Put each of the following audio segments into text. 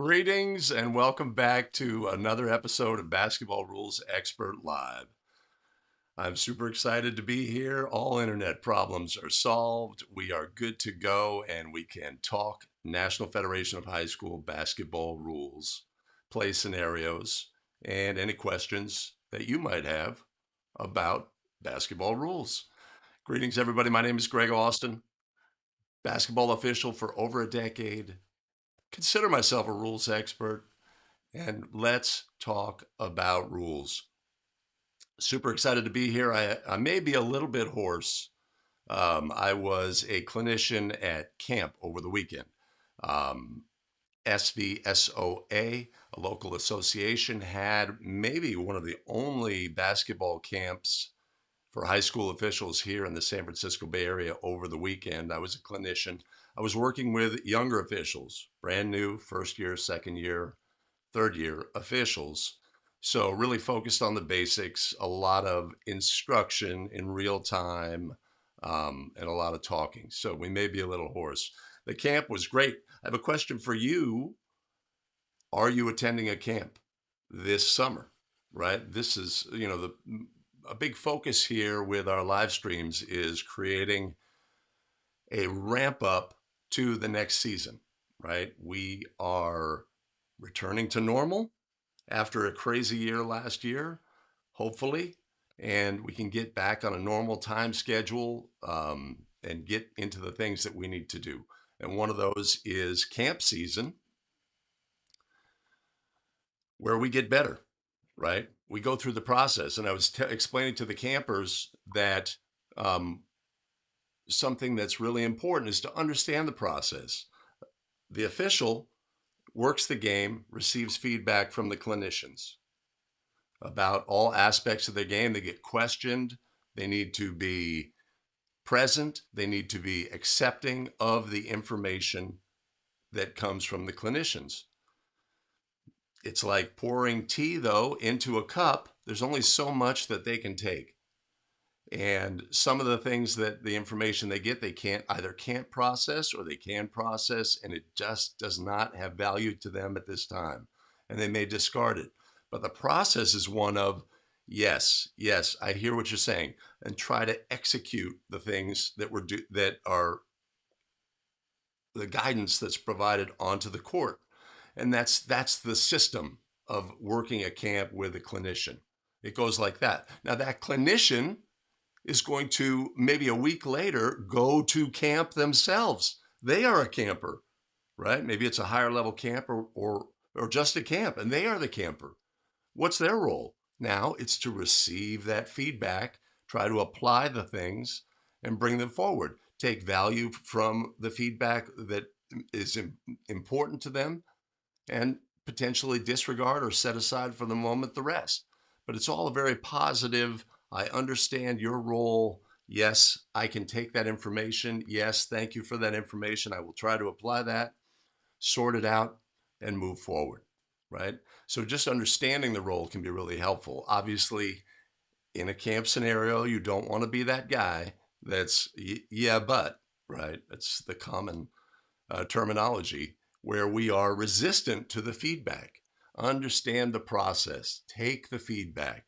Greetings and welcome back to another episode of Basketball Rules Expert Live. I'm super excited to be here. All internet problems are solved. We are good to go and we can talk National Federation of High School basketball rules, play scenarios, and any questions that you might have about basketball rules. Greetings, everybody. My name is Greg Austin, basketball official for over a decade. Consider myself a rules expert, and let's talk about rules. Super excited to be here. I may be a little bit hoarse. I was a clinician at camp over the weekend. SVSOA, a local association, had maybe one of the only basketball camps for high school officials here in the San Francisco Bay Area over the weekend. I was a clinician. I was working with younger officials, brand new, first year, second year, third year officials. So really focused on the basics, a lot of instruction in real time, and a lot of talking. So we may be a little hoarse. The camp was great. I have a question for you. Are you attending a camp this summer? Right? This is, a big focus here with our live streams is creating a ramp up to the next season, right? We are returning to normal after a crazy year last year, hopefully, and we can get back on a normal time schedule and get into the things that we need to do. And one of those is camp season, where we get better, right? We go through the process. And I was explaining to the campers that something that's really important is to understand the process. The official works the game, receives feedback from the clinicians about all aspects of their game. They get questioned. They need to be present. They need to be accepting of the information that comes from the clinicians. It's like pouring tea, though, into a cup. There's only so much that they can take. And some of the things that the information they get, they can't process, or they can process, and it just does not have value to them at this time. And they may discard it. But the process is one of, yes, I hear what you're saying, and try to execute the things that are the guidance that's provided onto the court. And that's the system of working a camp with a clinician. It goes like that. Now that clinician is going to maybe a week later go to camp themselves. They are a camper, right? Maybe it's a higher level camp or just a camp, and they are the camper. What's their role? Now it's to receive that feedback, try to apply the things and bring them forward. Take value from the feedback that is important to them and potentially disregard or set aside for the moment the rest. But it's all a very positive. I understand your role. Yes, I can take that information. Yes, thank you for that information. I will try to apply that, sort it out, and move forward, right? So just understanding the role can be really helpful. Obviously, in a camp scenario, you don't want to be that guy that's, yeah, but, right? That's the common terminology where we are resistant to the feedback. Understand the process, take the feedback,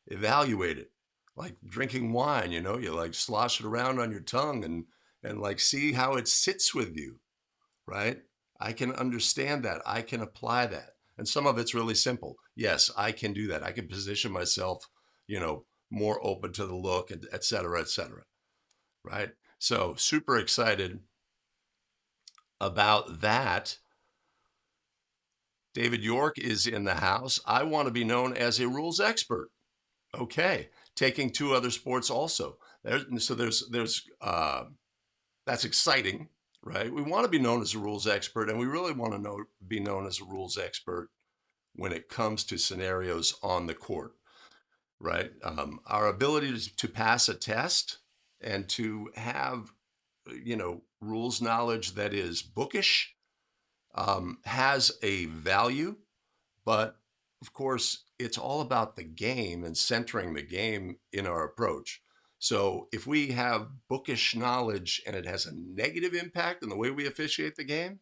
evaluate it. Like drinking wine, you like slosh it around on your tongue and like see how it sits with you, right? I can understand that. I can apply that. And some of it's really simple. Yes, I can do that. I can position myself, more open to the look, et cetera, right? So super excited about that. David York is in the house. I want to be known as a rules expert. Okay, taking two other sports also. That's exciting, right? We want to be known as a rules expert, and we really want to be known as a rules expert when it comes to scenarios on the court, right? Our ability to pass a test and to have, rules knowledge that is bookish has a value, but of course, it's all about the game and centering the game in our approach. So if we have bookish knowledge and it has a negative impact on the way we officiate the game,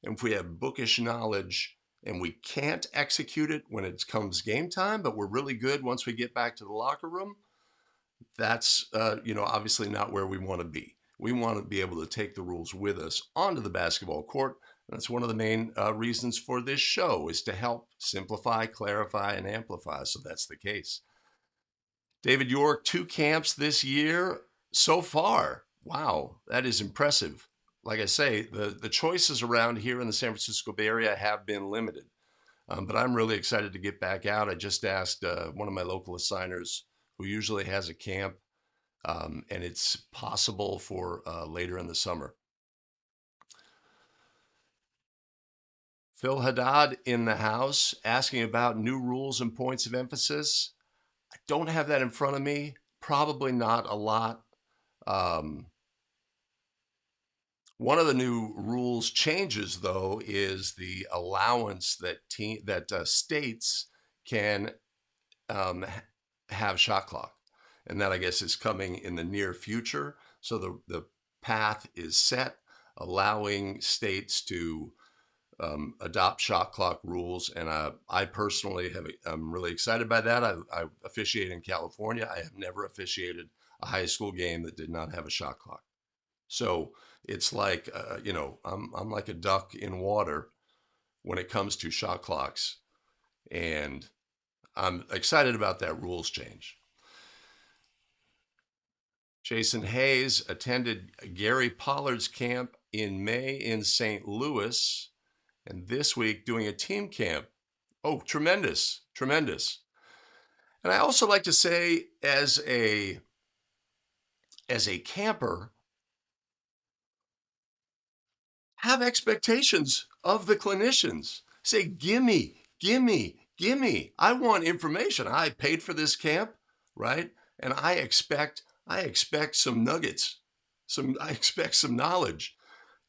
And if we have bookish knowledge and we can't execute it when it comes game time, but we're really good once we get back to the locker room, that's obviously not where we want to be. We want to be able to take the rules with us onto the basketball court. That's one of the main reasons for this show, is to help simplify, clarify, and amplify. So that's the case. David York, 2 camps this year so far. Wow, that is impressive. Like I say, the choices around here in the San Francisco Bay Area have been limited. But I'm really excited to get back out. I just asked one of my local assigners who usually has a camp, and it's possible for later in the summer. Phil Haddad in the house asking about new rules and points of emphasis. I don't have that in front of me. Probably not a lot. Um, One of the new rules changes, though, is the allowance that states can have shot clock, and that, I guess, is coming in the near future. So the path is set, allowing states to adopt shot clock rules, and I personally I'm really excited by that. I officiate in California. I have never officiated a high school game that did not have a shot clock. So it's like I'm like a duck in water when it comes to shot clocks, and I'm excited about that rules change. Jason Hayes attended Gary Pollard's camp in May in St. Louis, and this week doing a team camp. Oh, tremendous, tremendous. And I also like to say, as a camper, have expectations of the clinicians. Say, gimme, gimme, gimme. I want information. I paid for this camp, right? And I expect some nuggets. I expect some knowledge.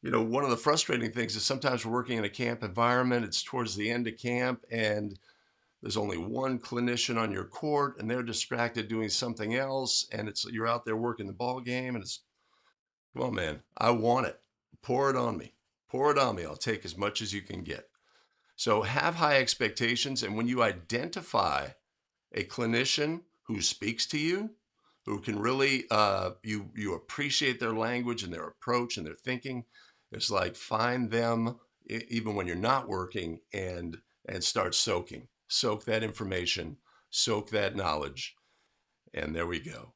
One of the frustrating things is sometimes we're working in a camp environment. It's towards the end of camp, and there's only one clinician on your court, and they're distracted doing something else, and you're out there working the ball game, and it's, come on, man, I want it. Pour it on me. Pour it on me. I'll take as much as you can get. So have high expectations, and when you identify a clinician who speaks to you, who can really you appreciate their language and their approach and their thinking, it's like find them even when you're not working, and start soak that information, soak that knowledge, and there we go.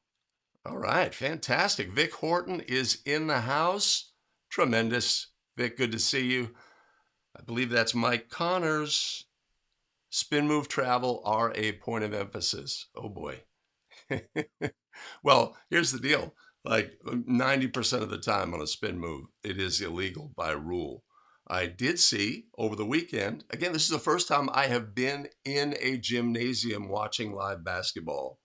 All right, fantastic. Vic Horton is in the house. Tremendous. Vic, good to see you. I believe that's Mike Connors. Spin move travel are a point of emphasis. Oh boy. Well, here's the deal. Like 90% of the time on a spin move, it is illegal by rule. I did see over the weekend, again, this is the first time I have been in a gymnasium watching live basketball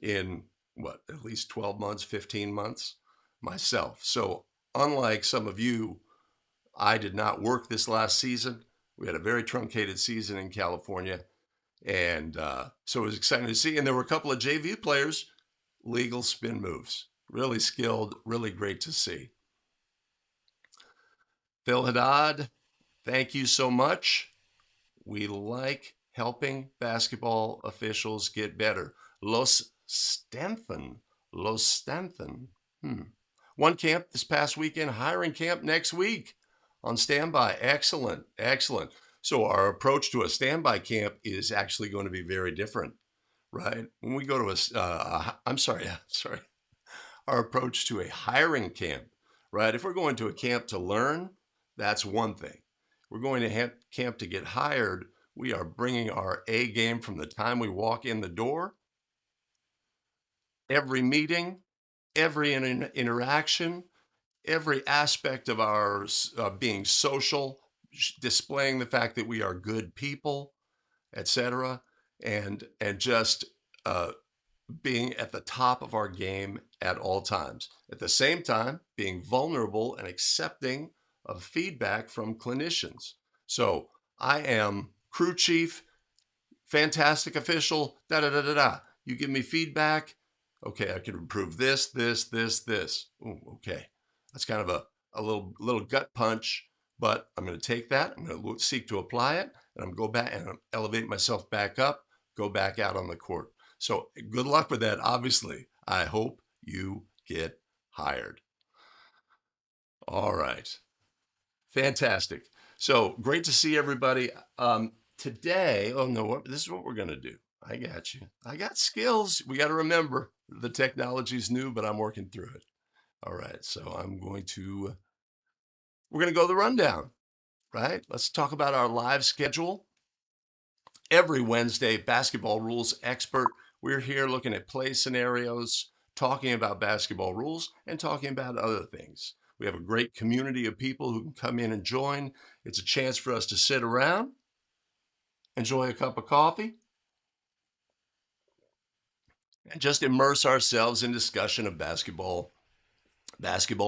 in what, at least 12 months, 15 months myself. So, unlike some of you, I did not work this last season. We had a very truncated season in California. And so it was exciting to see. And there were a couple of JV players, legal spin moves. Really skilled, really great to see. Phil Haddad, thank you so much. We like helping basketball officials get better. Los Stanthan. Los Stanthan. One camp this past weekend, hiring camp next week. On standby. Excellent. Excellent. So our approach to a standby camp is actually going to be very different, right? When we go to I'm sorry. Our approach to a hiring camp, right? If we're going to a camp to learn, that's one thing. We're going to camp to get hired. We are bringing our A game from the time we walk in the door. Every meeting, every interaction, every aspect of our being social, displaying the fact that we are good people, etc., and just being at the top of our game at all times. At the same time, being vulnerable and accepting of feedback from clinicians. So I am crew chief, fantastic official, da da da da da. You give me feedback. Okay, I can improve this, this, this, this. Ooh, okay. That's kind of a little gut punch, But I'm going to take that, I'm going to seek to apply it, and I'm going to go back and elevate myself back up, go back out on the court. So good luck with that, obviously. I hope you get hired. All right. Fantastic. So great to see everybody. Today, oh no, this is what we're going to do. I got you. I got skills. We got to remember the technology's new, but I'm working through it. All right. So we're going to go the rundown, right? Let's talk about our live schedule. Every Wednesday, basketball rules expert. We're here looking at play scenarios, talking about basketball rules, and talking about other things. We have a great community of people who can come in and join. It's a chance for us to sit around, enjoy a cup of coffee, and just immerse ourselves in discussion of basketball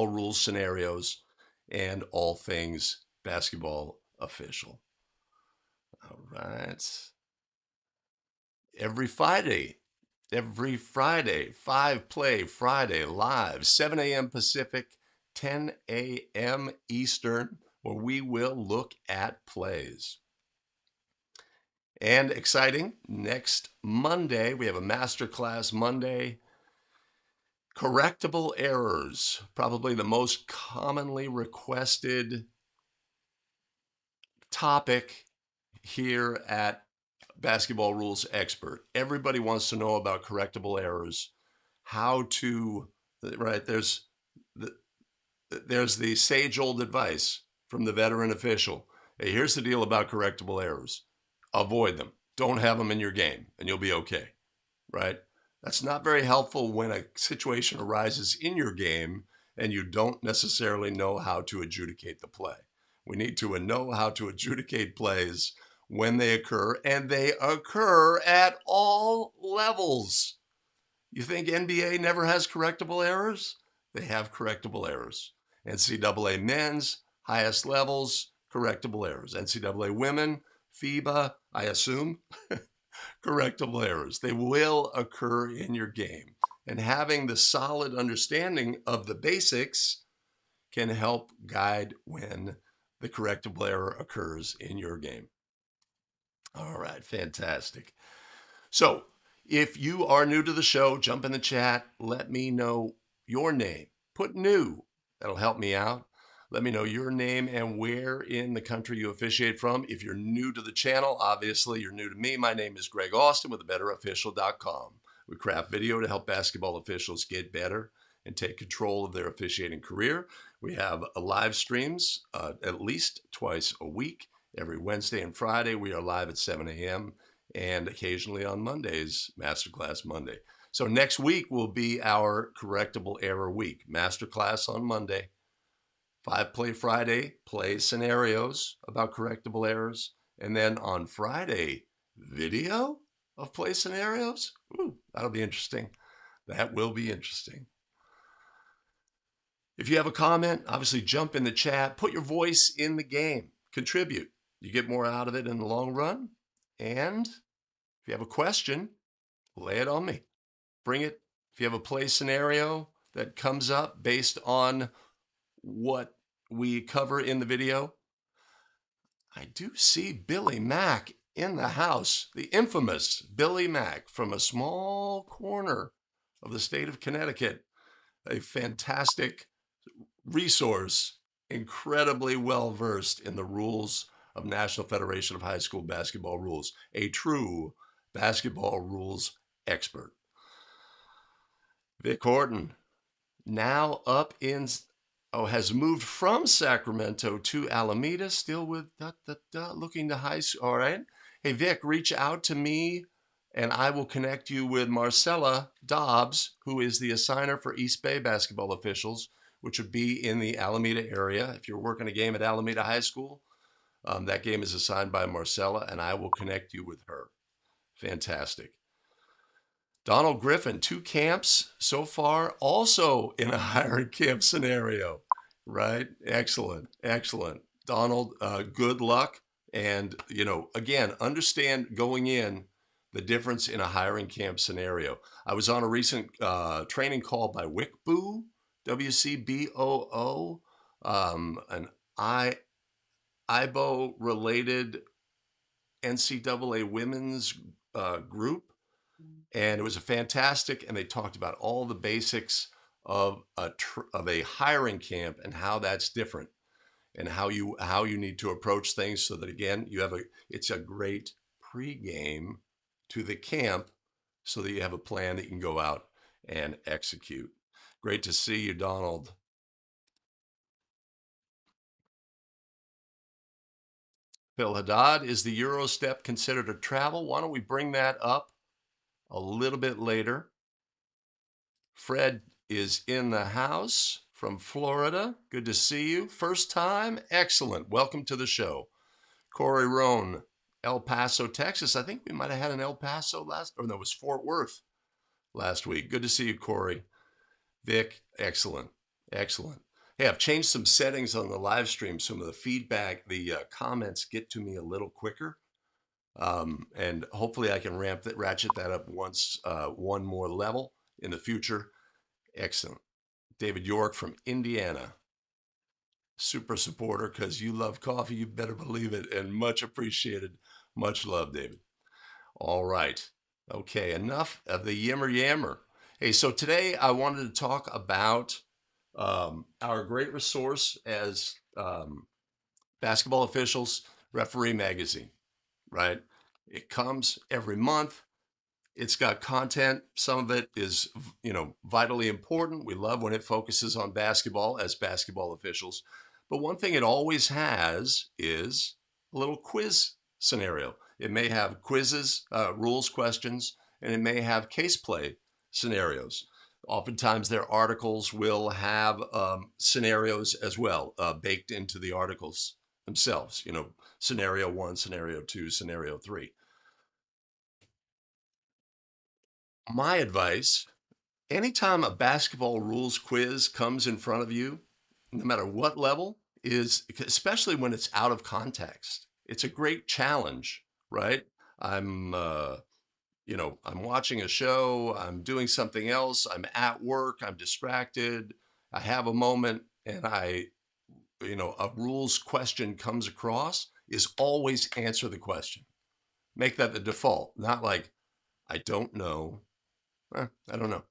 rules scenarios, and all things basketball official. All right. Every Friday, 5 Play Friday live, 7 a.m. Pacific, 10 a.m. Eastern, where we will look at plays. And exciting, next Monday, we have a masterclass Monday. Correctable errors, probably the most commonly requested topic here at Basketball Rules Expert. Everybody wants to know about correctable errors, how to, right? There's the sage old advice from the veteran official. Hey, here's the deal about correctable errors. Avoid them. Don't have them in your game and you'll be okay, right? That's not very helpful when a situation arises in your game and you don't necessarily know how to adjudicate the play. We need to know how to adjudicate plays when they occur, and they occur at all levels. You think NBA never has correctable errors? They have correctable errors. NCAA men's, highest levels, correctable errors. NCAA women, FIBA, I assume, correctable errors. They will occur in your game. And having the solid understanding of the basics can help guide when the correctable error occurs in your game. All right, fantastic. So, if you are new to the show, jump in the chat. Let me know your name. Put new. That'll help me out. Let me know your name and where in the country you officiate from. If you're new to the channel, obviously you're new to me. My name is Greg Austin with thebetterofficial.com. We craft video to help basketball officials get better and take control of their officiating career. We have live streams at least twice a week. Every Wednesday and Friday, we are live at 7 a.m. and occasionally on Mondays, Masterclass Monday. So next week will be our correctable error week. Masterclass on Monday, 5 Play Friday, play scenarios about correctable errors. And then on Friday, video of play scenarios. Ooh, that'll be interesting. That will be interesting. If you have a comment, obviously jump in the chat, put your voice in the game, contribute. You get more out of it in the long run. And if you have a question, lay it on me. Bring it. If you have a play scenario that comes up based on what we cover in the video, I do see Billy Mack in the house, the infamous Billy Mack from a small corner of the state of Connecticut, a fantastic resource, incredibly well versed in the rules of National Federation of High School Basketball Rules, a true basketball rules expert. Vic Horton, now has moved from Sacramento to Alameda, still with looking to high school. All right. Hey, Vic, reach out to me and I will connect you with Marcella Dobbs, who is the assigner for East Bay basketball officials, which would be in the Alameda area. If you're working a game at Alameda High School, that game is assigned by Marcella, and I will connect you with her. Fantastic. Donald Griffin, 2 camps so far, also in a hiring camp scenario, right? Excellent, excellent. Donald, good luck. And, again, understand going in the difference in a hiring camp scenario. I was on a recent training call by WCBOO, WCBOO, and IBO related NCAA women's group, and it was a fantastic. And they talked about all the basics of a hiring camp and how that's different, and how you need to approach things so that again it's a great pregame to the camp, so that you have a plan that you can go out and execute. Great to see you, Donald. Phil Haddad, is the Euro step considered a travel? Why don't we bring that up a little bit later? Fred is in the house from Florida. Good to see you. First time? Excellent. Welcome to the show. Corey Roan, El Paso, Texas. I think we might have had an El Paso no, it was Fort Worth last week. Good to see you, Corey. Vic, excellent. Excellent. Hey, I've changed some settings on the live stream. Some of the feedback, the comments get to me a little quicker. And hopefully I can ratchet that up one more level in the future. Excellent. David York from Indiana. Super supporter because you love coffee. You better believe it. And much appreciated. Much love, David. All right. Okay. Enough of the yammer yammer. Hey, so today I wanted to talk about our great resource as basketball officials, Referee Magazine, right? It comes every month. It's got content. Some of it is, vitally important. We love when it focuses on basketball as basketball officials. But one thing it always has is a little quiz scenario. It may have quizzes, rules questions, and it may have case play scenarios. Oftentimes, their articles will have scenarios as well, baked into the articles themselves. Scenario one, scenario two, scenario three. My advice: anytime a basketball rules quiz comes in front of you, no matter what level, is especially when it's out of context, it's a great challenge, right? I'm, I'm watching a show, I'm doing something else, I'm at work, I'm distracted, I have a moment, and a rules question comes across, is always answer the question. Make that the default, not like, I don't know. I don't know,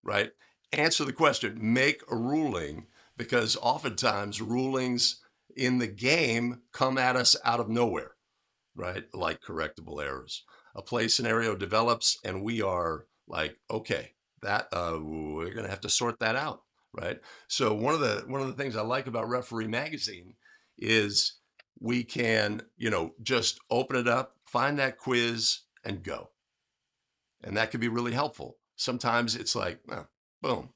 right? Answer the question, make a ruling, because oftentimes rulings in the game come at us out of nowhere, right? Like correctable errors. A play scenario develops and we are like, okay, that we're going to have to sort that out, right? So one of the things I like about Referee Magazine is we can, just open it up, find that quiz and go. And that can be really helpful. Sometimes it's like, boom,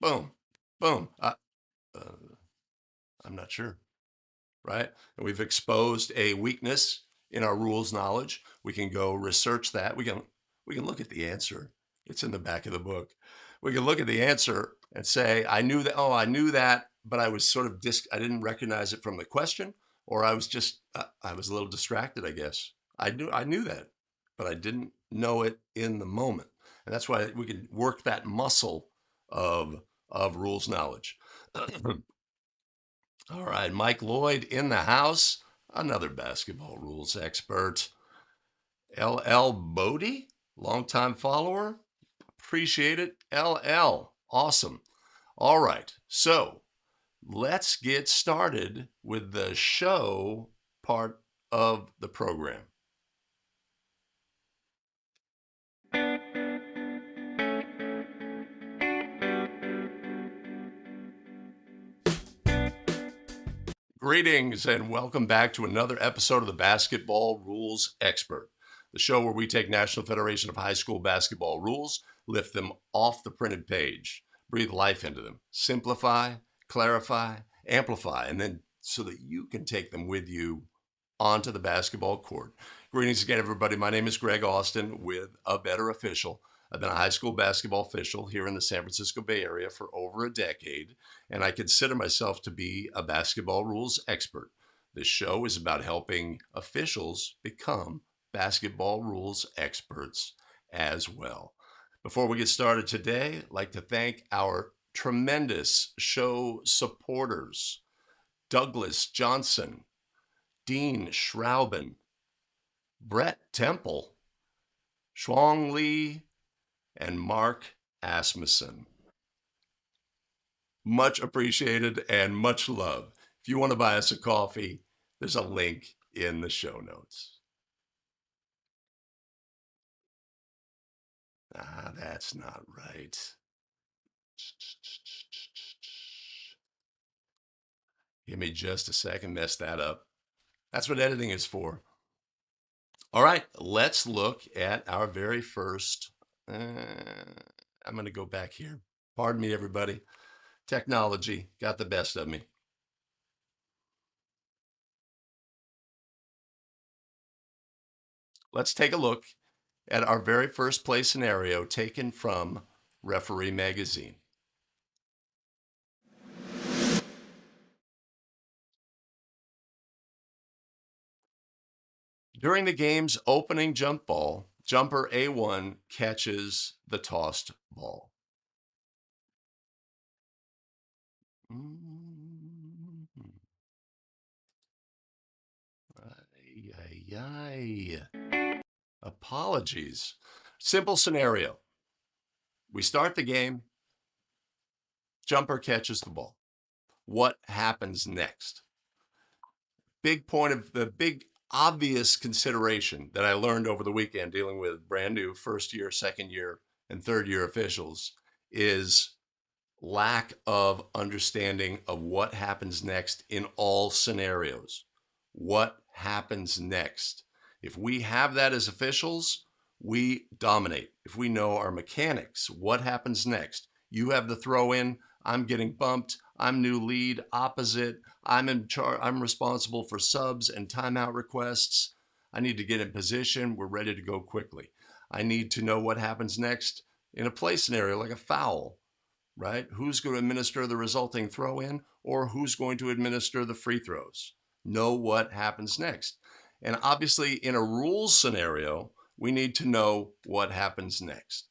boom, boom. I'm not sure, right? And we've exposed a weakness in our rules knowledge. We can go research that. We can look at the answer. It's in the back of the book. We can look at the answer and say, I knew that. Oh, I knew that, but I was sort of I didn't recognize it from the question, or I was just I was a little distracted. I guess I knew that, but I didn't know it in the moment. And that's why we can work that muscle of rules knowledge. All right, Mike Lloyd in the house, another basketball rules expert. LL Bodie, longtime follower. Appreciate it. LL, awesome. All right, so let's get started with the show part of the program. Greetings and welcome back to another episode of the Basketball Rules Expert, the show where we take National Federation of High School Basketball rules, lift them off the printed page, breathe life into them, simplify, clarify, amplify, and then so that you can take them with you onto the basketball court. Greetings again, everybody. My name is Greg Austin with A Better Official. I've been a high school basketball official here in the San Francisco Bay Area for over a decade, and I consider myself to be a basketball rules expert. This show is about helping officials become basketball rules experts as well. Before we get started today, I'd like to thank our tremendous show supporters: Douglas Johnson, Dean Schrauben, Bret Temple, Choung Lee, and Marc Asmussen. Much appreciated and much love. If you want to buy us a coffee, there's a link in the show notes. Ah, that's not right. Give me just a second, mess that up. That's what editing is for. All right, let's look at our very first. I'm going to go back here. Pardon me, everybody. Technology got the best of me. Let's take a look at our very first play scenario taken from Referee Magazine. During the game's opening jump ball, jumper A1 catches the tossed ball. Ay, ay, ay. Apologies. Simple scenario. We start the game, jumper catches the ball. What happens next? Big point of the big obvious consideration that I learned over the weekend dealing with brand new first year, second year, and third year officials is lack of understanding of what happens next in all scenarios. What happens next? If we have that as officials, we dominate. If we know our mechanics, what happens next? You have the throw in, I'm getting bumped, I'm new lead, opposite, I'm in charge, I'm responsible for subs and timeout requests. I need to get in position, we're ready to go quickly. I need to know what happens next in a play scenario like a foul, right? Who's going to administer the resulting throw in or who's going to administer the free throws? Know what happens next. And obviously, in a rules scenario, we need to know what happens next.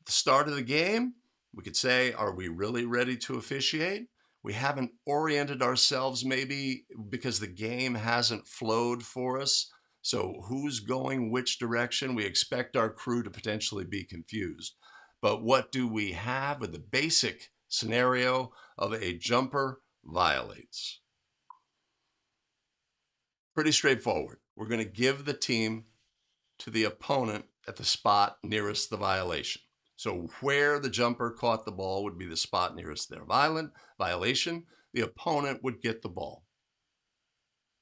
At the start of the game, we could say, are we really ready to officiate? We haven't oriented ourselves maybe because the game hasn't flowed for us. So who's going which direction? We expect our crew to potentially be confused. But what do we have with the basic scenario of a jumper violates? Pretty straightforward. We're going to give the team to the opponent at the spot nearest the violation. So where the jumper caught the ball would be the spot nearest their violation. The opponent would get the ball.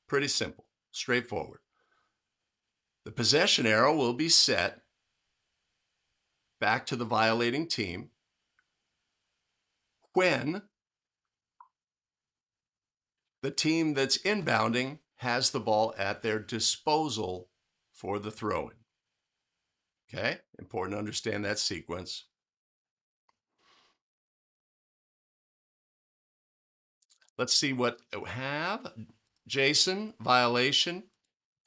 Pretty simple, straightforward. The possession arrow will be set back to the violating team when the team that's inbounding has the ball at their disposal for the throw-in. Okay, important to understand that sequence. Let's see what we have. Jason, violation.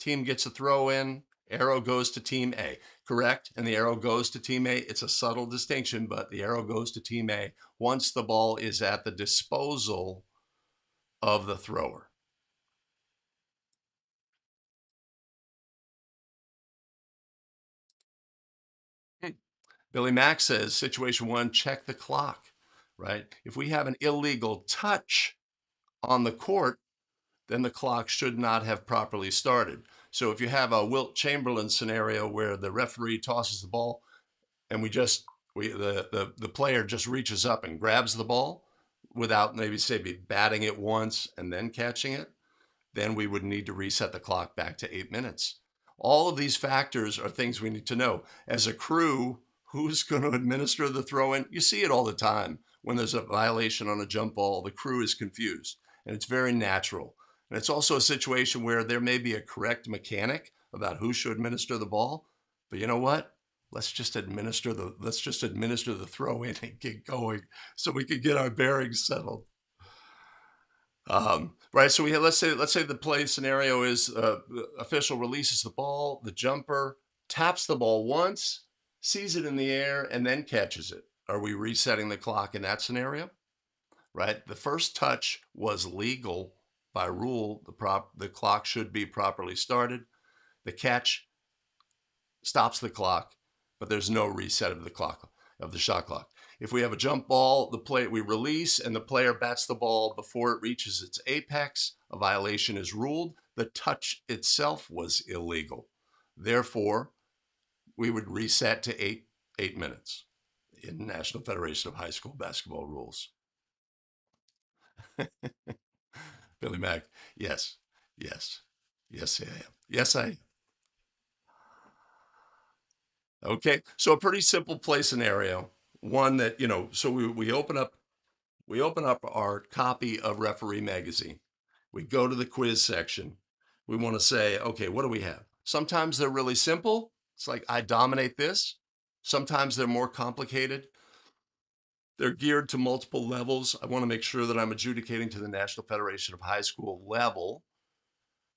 Team gets a throw in. Arrow goes to team A. Correct? And the arrow goes to team A. It's a subtle distinction, but the arrow goes to team A once the ball is at the disposal of the thrower. Billy Mack says, situation one, check the clock, right? If we have an illegal touch on the court, then the clock should not have properly started. So if you have a Wilt Chamberlain scenario where the referee tosses the ball and the player just reaches up and grabs the ball without maybe batting it once and then catching it, then we would need to reset the clock back to 8 minutes. All of these factors are things we need to know. As a crew, who's going to administer the throw in? You see it all the time. When there's a violation on a jump ball, the crew is confused, and it's very natural. And it's also a situation where there may be a correct mechanic about who should administer the ball, but you know what? Let's just administer the throw in and get going so we can get our bearings settled. Right. So let's say the play scenario is the official releases the ball, the jumper taps the ball once, sees it in the air, and then catches it. Are we resetting the clock in that scenario? Right. The first touch was legal by rule, the clock should be properly started. The catch stops the clock, but there's no reset of the clock, of the shot clock. If we have a jump ball, we release and the player bats the ball before it reaches its apex, a violation is ruled. The touch itself was illegal. Therefore, we would reset to eight minutes in National Federation of High School Basketball rules. Billy Mack, yes, yes, yes, I am. Yes, I am. Okay, so a pretty simple play scenario. One that, so we open up our copy of Referee Magazine. We go to the quiz section. We want to say, okay, what do we have? Sometimes they're really simple. It's like, I dominate this. Sometimes they're more complicated. They're geared to multiple levels. I want to make sure that I'm adjudicating to the National Federation of High School level.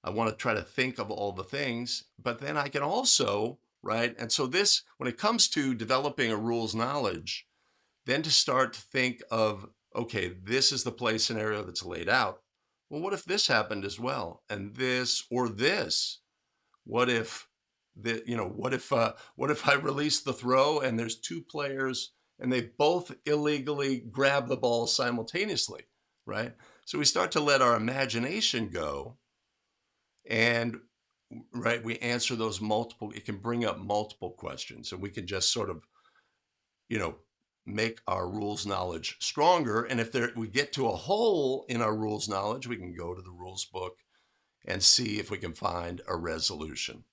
I want to try to think of all the things, but then I can also, right? And so this, when it comes to developing a rules knowledge, then to start to think of, okay, this is the play scenario that's laid out. Well, what if this happened as well? And this or this? What if what if I release the throw and there's two players and they both illegally grab the ball simultaneously, right? So we start to let our imagination go and right, we answer those multiple, it can bring up multiple questions and we can just sort of, you know, make our rules knowledge stronger. And if we get to a hole in our rules knowledge, we can go to the rules book and see if we can find a resolution.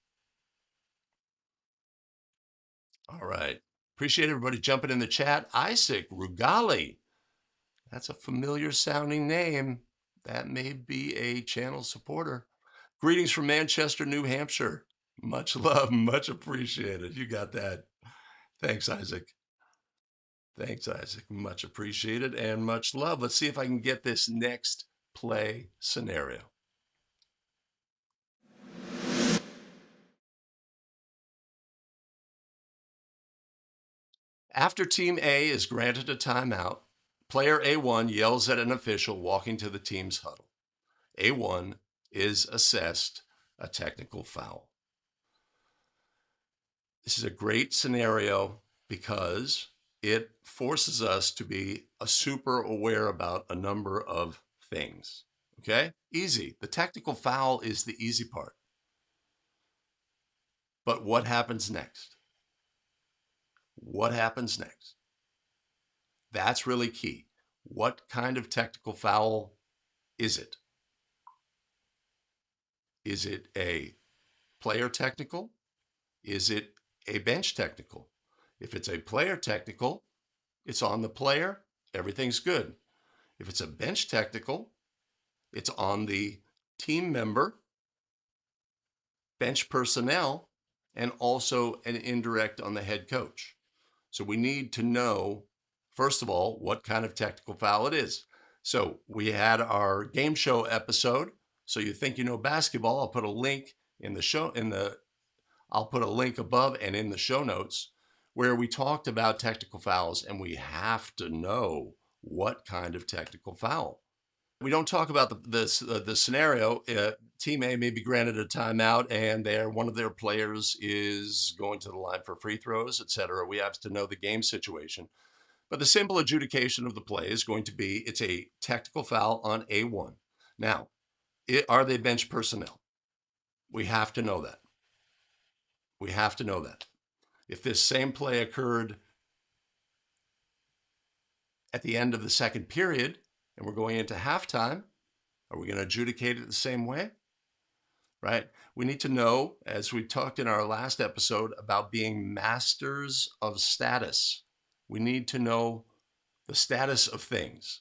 All right. Appreciate everybody jumping in the chat. Isaac Rugali. That's a familiar sounding name. That may be a channel supporter. Greetings from Manchester, New Hampshire. Much love, much appreciated. You got that. Thanks, Isaac. Thanks, Isaac. Much appreciated and much love. Let's see if I can get this next play scenario. After Team A is granted a timeout, player A1 yells at an official walking to the team's huddle. A1 is assessed a technical foul. This is a great scenario because it forces us to be super aware about a number of things. Okay? Easy. The technical foul is the easy part. But what happens next? What happens next? That's really key. What kind of technical foul is it? Is it a player technical? Is it a bench technical? If it's a player technical, it's on the player, everything's good. If it's a bench technical, it's on the team member, bench personnel, and also an indirect on the head coach. So we need to know, first of all, what kind of technical foul it is. So we had our game show episode. So you think you know basketball, I'll put a link in the show, I'll put a link above and in the show notes where we talked about technical fouls, and we have to know what kind of technical foul. We don't talk about the scenario. Team A may be granted a timeout, and one of their players is going to the line for free throws, etc. We have to know the game situation. But the simple adjudication of the play is going to be it's a technical foul on A1. Now, are they bench personnel? We have to know that. We have to know that. If this same play occurred at the end of the second period and we're going into halftime, are we going to adjudicate it the same way? Right? We need to know, as we talked in our last episode, about being masters of status. We need to know the status of things.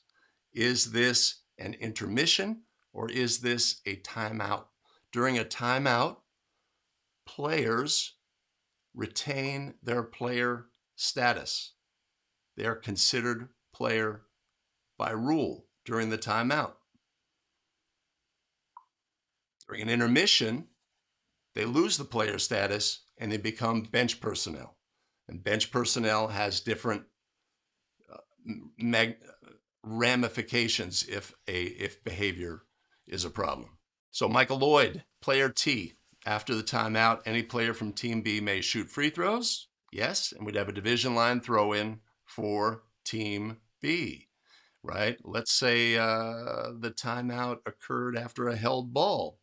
Is this an intermission or is this a timeout? During a timeout, players retain their player status. They are considered player by rule during the timeout. During an intermission, they lose the player status and they become bench personnel. And bench personnel has different ramifications if behavior is a problem. So Michael Lloyd, player T. After the timeout, any player from Team B may shoot free throws. Yes, and we'd have a division line throw in for Team B, right? Let's say the timeout occurred after a held ball.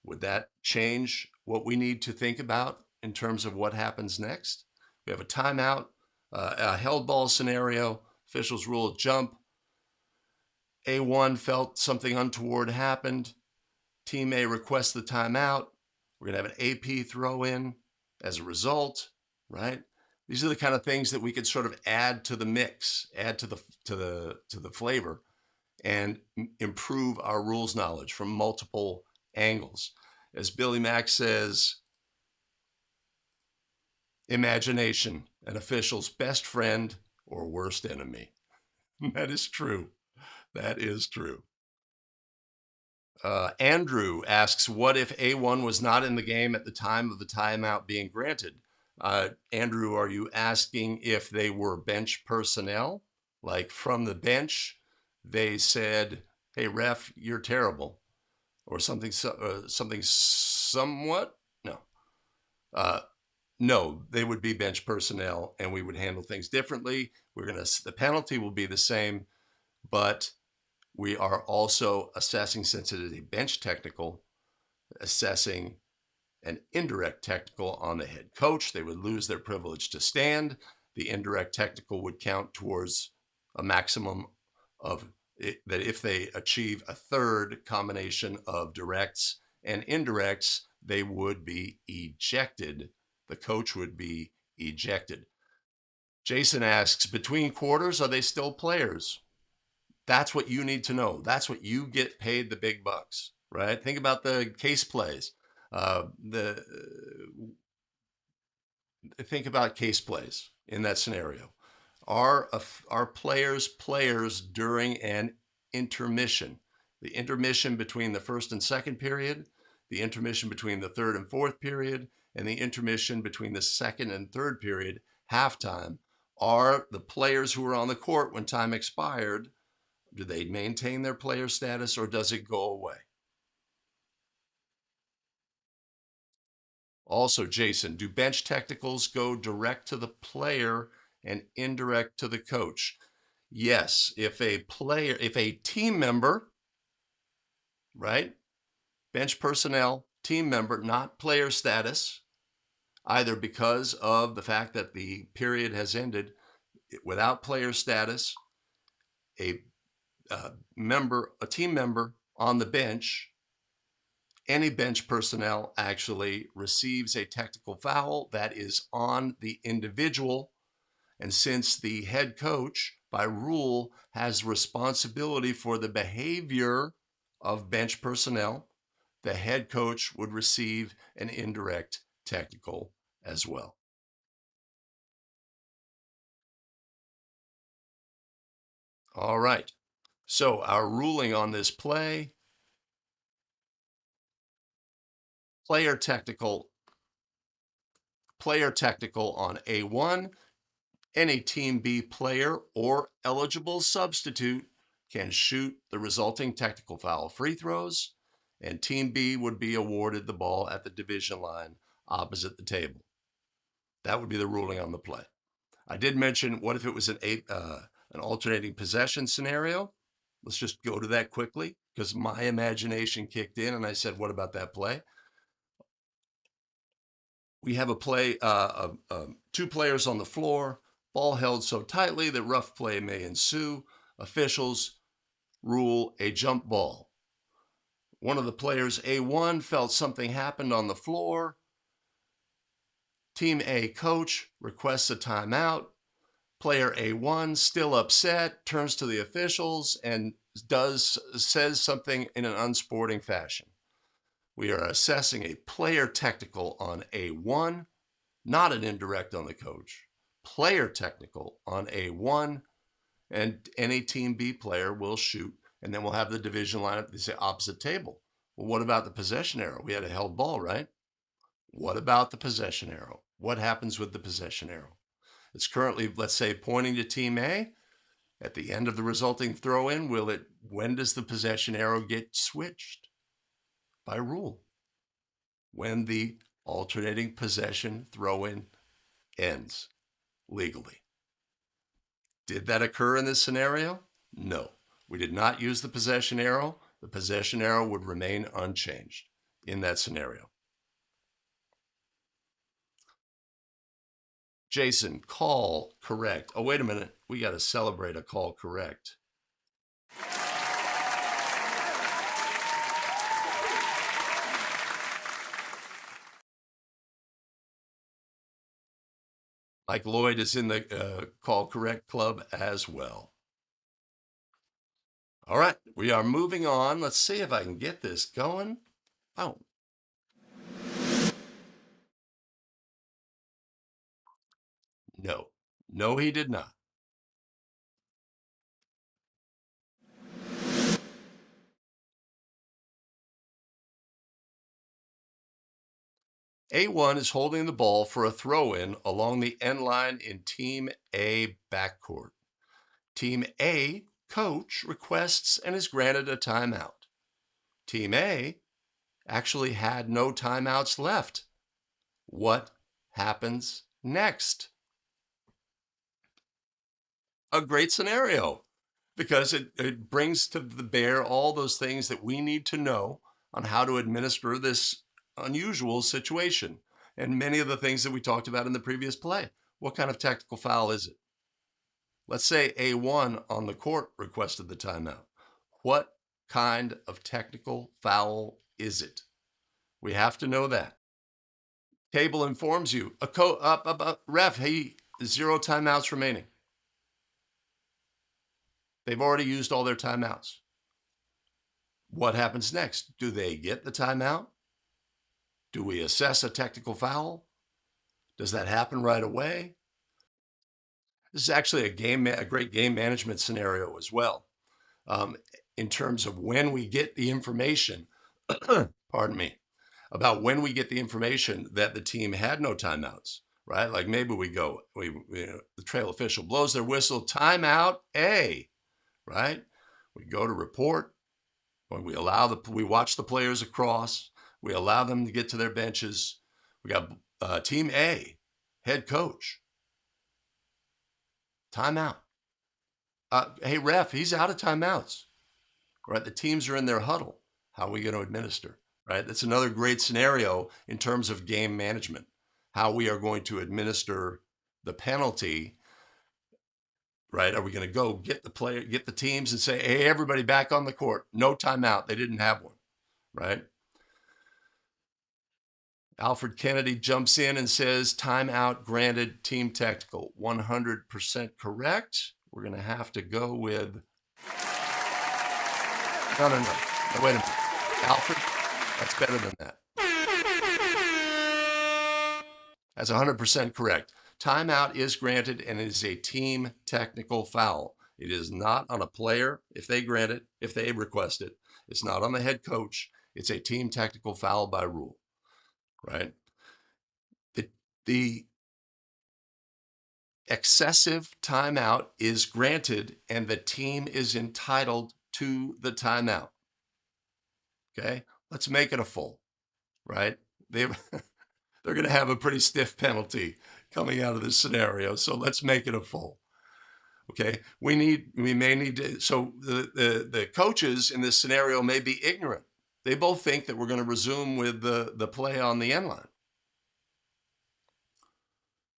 Would that change what we need to think about in terms of what happens next? We have a timeout, a held ball scenario. Officials rule a jump. A1 felt something untoward happened. Team A requests the timeout. We're going to have an AP throw in as a result, right? These are the kind of things that we could sort of add to the mix, add to the flavor, and improve our rules knowledge from multiple angles. As Billy Mack says, imagination, an official's best friend or worst enemy. That is true. That is true. Andrew asks, what if A1 was not in the game at the time of the timeout being granted? Andrew, are you asking if they were bench personnel? Like from the bench, they said, hey, ref, you're terrible, or something, something somewhat? No. No, they would be bench personnel and we would handle things differently. The penalty will be the same, but we are also assessing, since it is a bench technical, assessing an indirect technical on the head coach. They would lose their privilege to stand. The indirect technical would count towards a maximum of that if they achieve a third combination of directs and indirects, they would be ejected. The coach would be ejected. Jason asks, between quarters, are they still players? That's what you need to know. That's what you get paid the big bucks, right? Think about the case plays. Think about case plays in that scenario. Are players during an intermission? The intermission between the first and second period, the intermission between the third and fourth period, and the intermission between the second and third period, halftime. Are the players who were on the court when time expired, do they maintain their player status or does it go away? Also, Jason, do bench technicals go direct to the player and indirect to the coach? Yes, if a team member, right? Bench personnel, team member, not player status, either because of the fact that the period has ended without player status, a team member on the bench, any bench personnel actually receives a technical foul that is on the individual. And since the head coach, by rule, has responsibility for the behavior of bench personnel, the head coach would receive an indirect technical as well. All right. So our ruling on this play, player technical on A1. Any Team B player or eligible substitute can shoot the resulting technical foul free throws, and Team B would be awarded the ball at the division line opposite the table. That would be the ruling on the play. I did mention, what if it was an alternating possession scenario? Let's just go to that quickly because my imagination kicked in and I said, what about that play? We have a play, two players on the floor, ball held so tightly that rough play may ensue. Officials rule a jump ball. One of the players, A1, felt something happened on the floor. Team A coach requests a timeout. Player A1, still upset, turns to the officials and says something in an unsporting fashion. We are assessing a player technical on A1, not an indirect on the coach. Player technical on A1, and any Team B player will shoot, and then we'll have the division lineup, they say opposite table. Well, what about the possession arrow? We had a held ball, right? What about the possession arrow? What happens with the possession arrow? It's currently, let's say, pointing to Team A. At the end of the resulting throw-in, when does the possession arrow get switched? By rule. When the alternating possession throw-in ends legally. Did that occur in this scenario? No. We did not use the possession arrow. The possession arrow would remain unchanged in that scenario. Jason, call correct. Oh, wait a minute. We got to celebrate a call correct. Mike Lloyd is in the call correct club as well. All right, we are moving on. Let's see if I can get this going. Oh. No. No, he did not. A1 is holding the ball for a throw-in along the end line in Team A backcourt. Team A coach requests and is granted a timeout. Team A actually had no timeouts left. What happens next? A great scenario, because it brings to the bear all those things that we need to know on how to administer this unusual situation. And many of the things that we talked about in the previous play. What kind of tactical foul is it? Let's say A1 on the court requested the timeout. What kind of technical foul is it? We have to know that. Table informs you, ref, hey, 0 timeouts remaining. They've already used all their timeouts. What happens next? Do they get the timeout? Do we assess a technical foul? Does that happen right away? This is actually a great game management scenario as well, in terms of when we get the information, pardon me, about when we get the information that the team had no timeouts, right? Like maybe the trail official blows their whistle, timeout A, right? We go to report. When we watch the players across, we allow them to get to their benches. We got Team A, head coach, timeout. Hey, ref, he's out of timeouts, right? The teams are in their huddle. How are we going to administer, right? That's another great scenario in terms of game management, how we are going to administer the penalty, right? Are we going to go get the teams and say, hey, everybody back on the court, no timeout. They didn't have one, right? Alfred Kennedy jumps in and says, timeout granted, team tactical. 100% correct. We're going to have to go with... No, wait a minute. Alfred, that's better than that. That's 100% correct. Timeout is granted and it is a team technical foul. It is not on a player if they request it. It's not on the head coach. It's a team technical foul by rule, right? The excessive timeout is granted and the team is entitled to the timeout. Okay, let's make it a full, right? They're going to have a pretty stiff penalty coming out of this scenario, so let's make it a full. Okay, we may need to, so the coaches in this scenario may be ignorant. They both think that we're going to resume with the play on the end line.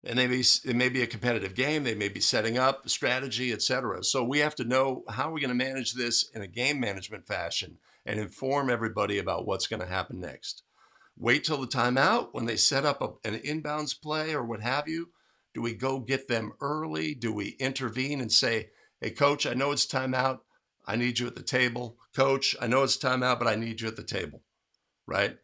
And it may be a competitive game. They may be setting up a strategy, etc. So we have to know how we're going to manage this in a game management fashion and inform everybody about what's going to happen next. Wait till the timeout when they set up an inbounds play or what have you. Do we go get them early? Do we intervene and say, hey, coach, I know it's timeout. I need you at the table. Coach, I know it's timeout, but I need you at the table, right?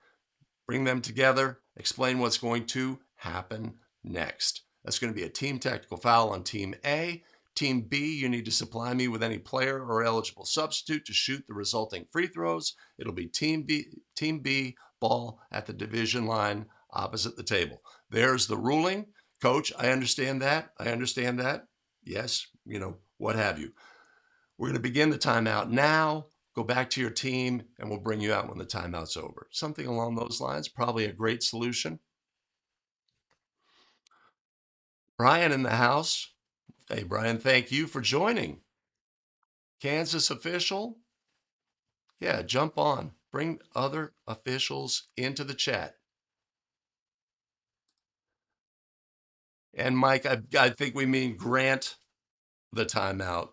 Bring them together, explain what's going to happen next. That's going to be a team tactical foul on Team A. Team B, you need to supply me with any player or eligible substitute to shoot the resulting free throws. It'll be Team B, ball at the division line opposite the table. There's the ruling. Coach, I understand that. Yes, what have you. We're going to begin the timeout now. Go back to your team, and we'll bring you out when the timeout's over. Something along those lines, probably a great solution. Brian in the house. Hey, Brian, thank you for joining. Kansas official? Yeah, jump on. Bring other officials into the chat. And Mike, I think we mean grant the timeout,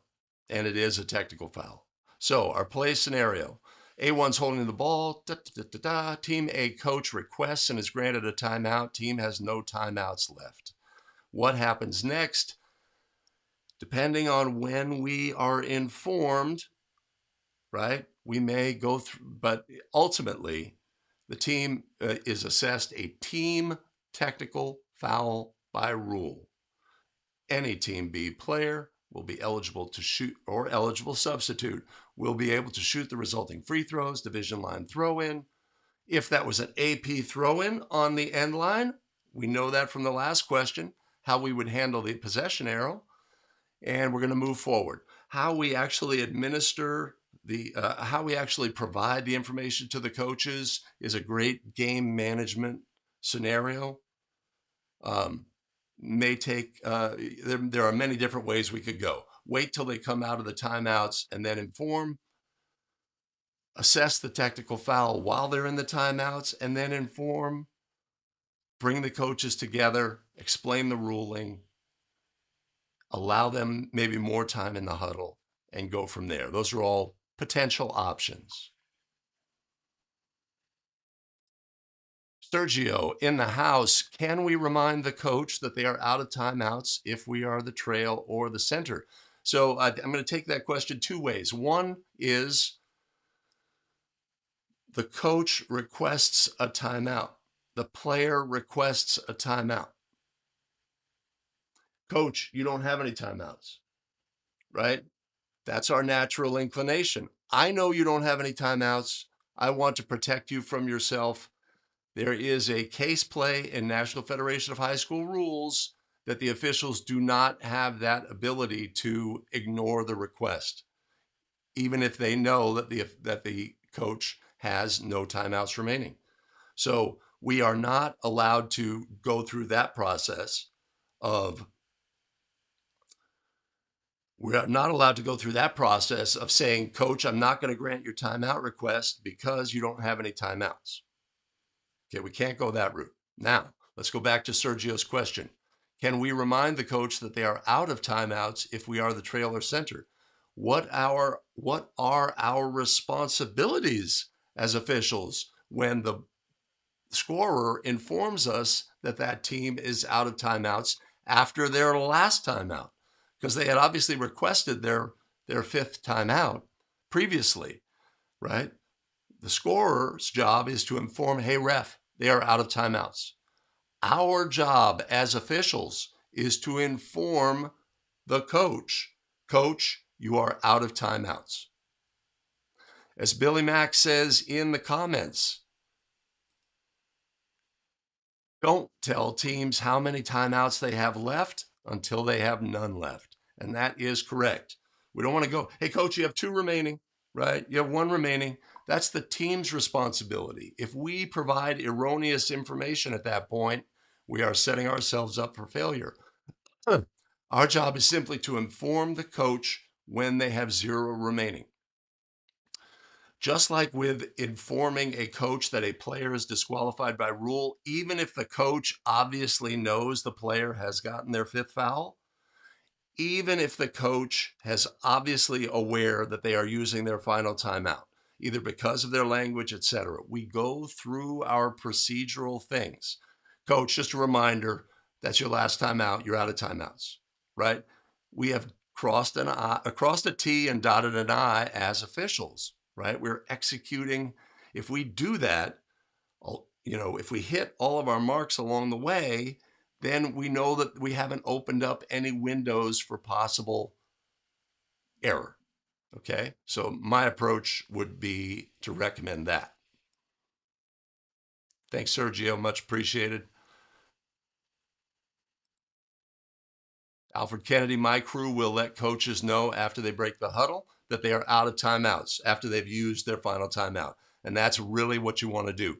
and it is a technical foul. So our play scenario, A1's holding the ball, Team A coach requests and is granted a timeout. Team has no timeouts left. What happens next? Depending on when we are informed, right, we may go through, but ultimately, the team is assessed a team technical foul by rule. Any Team B player will be eligible to shoot, or eligible substitute will be able to shoot the resulting free throws, division line throw in. If that was an AP throw in on the end line, we know that from the last question, how we would handle the possession arrow. And we're going to move forward. How we actually administer how we actually provide the information to the coaches is a great game management scenario. May take, there are many different ways we could go. Wait till they come out of the timeouts and then inform, assess the technical foul while they're in the timeouts, and then inform, bring the coaches together, explain the ruling, allow them maybe more time in the huddle, and go from there. Those are all potential options. Sergio in the house, can we remind the coach that they are out of timeouts if we are the trail or the center? So I'm going to take that question two ways. One is the coach requests a timeout. The player requests a timeout. Coach, you don't have any timeouts, right? That's our natural inclination. I know you don't have any timeouts. I want to protect you from yourself. There is a case play in National Federation of High School rules that the officials do not have that ability to ignore the request, even if they know that the coach has no timeouts remaining. So we are not allowed to go through that process of saying, Coach, I'm not going to grant your timeout request because you don't have any timeouts. Okay, we can't go that route. Now, let's go back to Sergio's question. Can we remind the coach that they are out of timeouts if we are the trail or center? What are our responsibilities as officials when the scorer informs us that that team is out of timeouts after their last timeout? Because they had obviously requested their fifth timeout previously, right? The scorer's job is to inform, hey, ref, they are out of timeouts. Our job as officials is to inform the coach, Coach, you are out of timeouts. As Billy Mack says in the comments, don't tell teams how many timeouts they have left until they have none left. And that is correct. We don't want to go, hey, coach, you have two remaining, right? You have one remaining. That's the team's responsibility. If we provide erroneous information at that point, we are setting ourselves up for failure. Our job is simply to inform the coach when they have zero remaining. Just like with informing a coach that a player is disqualified by rule, even if the coach obviously knows the player has gotten their fifth foul, even if the coach has obviously aware that they are using their final timeout, either because of their language, etc. We go through our procedural things. Coach, just a reminder, that's your last timeout. You're out of timeouts, right? We have crossed a T and dotted an I as officials, right? We're executing. If we do that, if we hit all of our marks along the way, then we know that we haven't opened up any windows for possible error. Okay, so my approach would be to recommend that. Thanks, Sergio. Much appreciated. Alfred Kennedy, my crew will let coaches know after they break the huddle that they are out of timeouts after they've used their final timeout. And that's really what you want to do.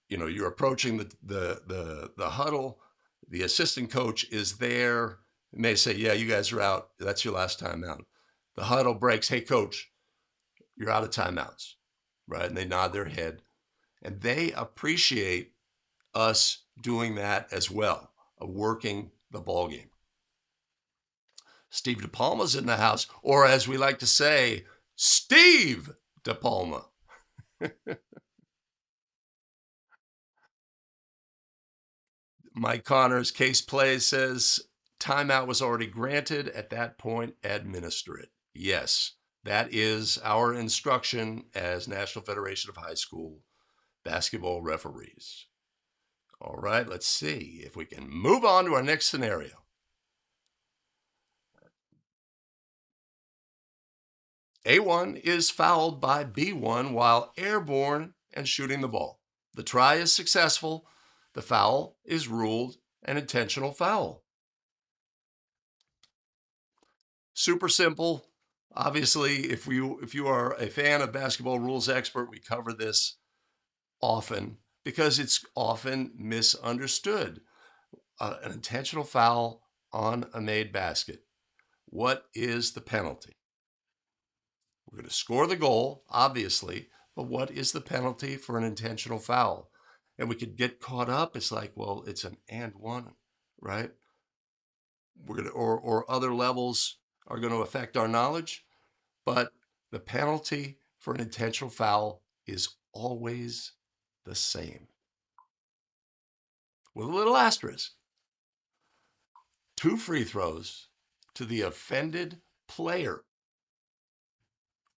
You're approaching the huddle. The assistant coach is there. May say, yeah, you guys are out. That's your last timeout. The huddle breaks. Hey, coach, you're out of timeouts, right? And they nod their head. And they appreciate us doing that as well, of working the ball game. Steve DePalma's in the house, or as we like to say, Steve DePalma. Mike Connor's case play says timeout was already granted. At that point, administer it. Yes, that is our instruction as National Federation of High School Basketball Referees. All right, let's see if we can move on to our next scenario. A1 is fouled by B1 while airborne and shooting the ball. The try is successful. The foul is ruled an intentional foul. Super simple. Obviously, if you are a fan of Basketball Rules Expert, we cover this often because it's often misunderstood. An intentional foul on a made basket. What is the penalty? We're going to score the goal, obviously, but what is the penalty for an intentional foul? And we could get caught up. It's like, well, it's an and one, right? We're going to, or other levels are going to affect our knowledge, but the penalty for an intentional foul is always the same, with a little asterisk. 2 free throws to the offended player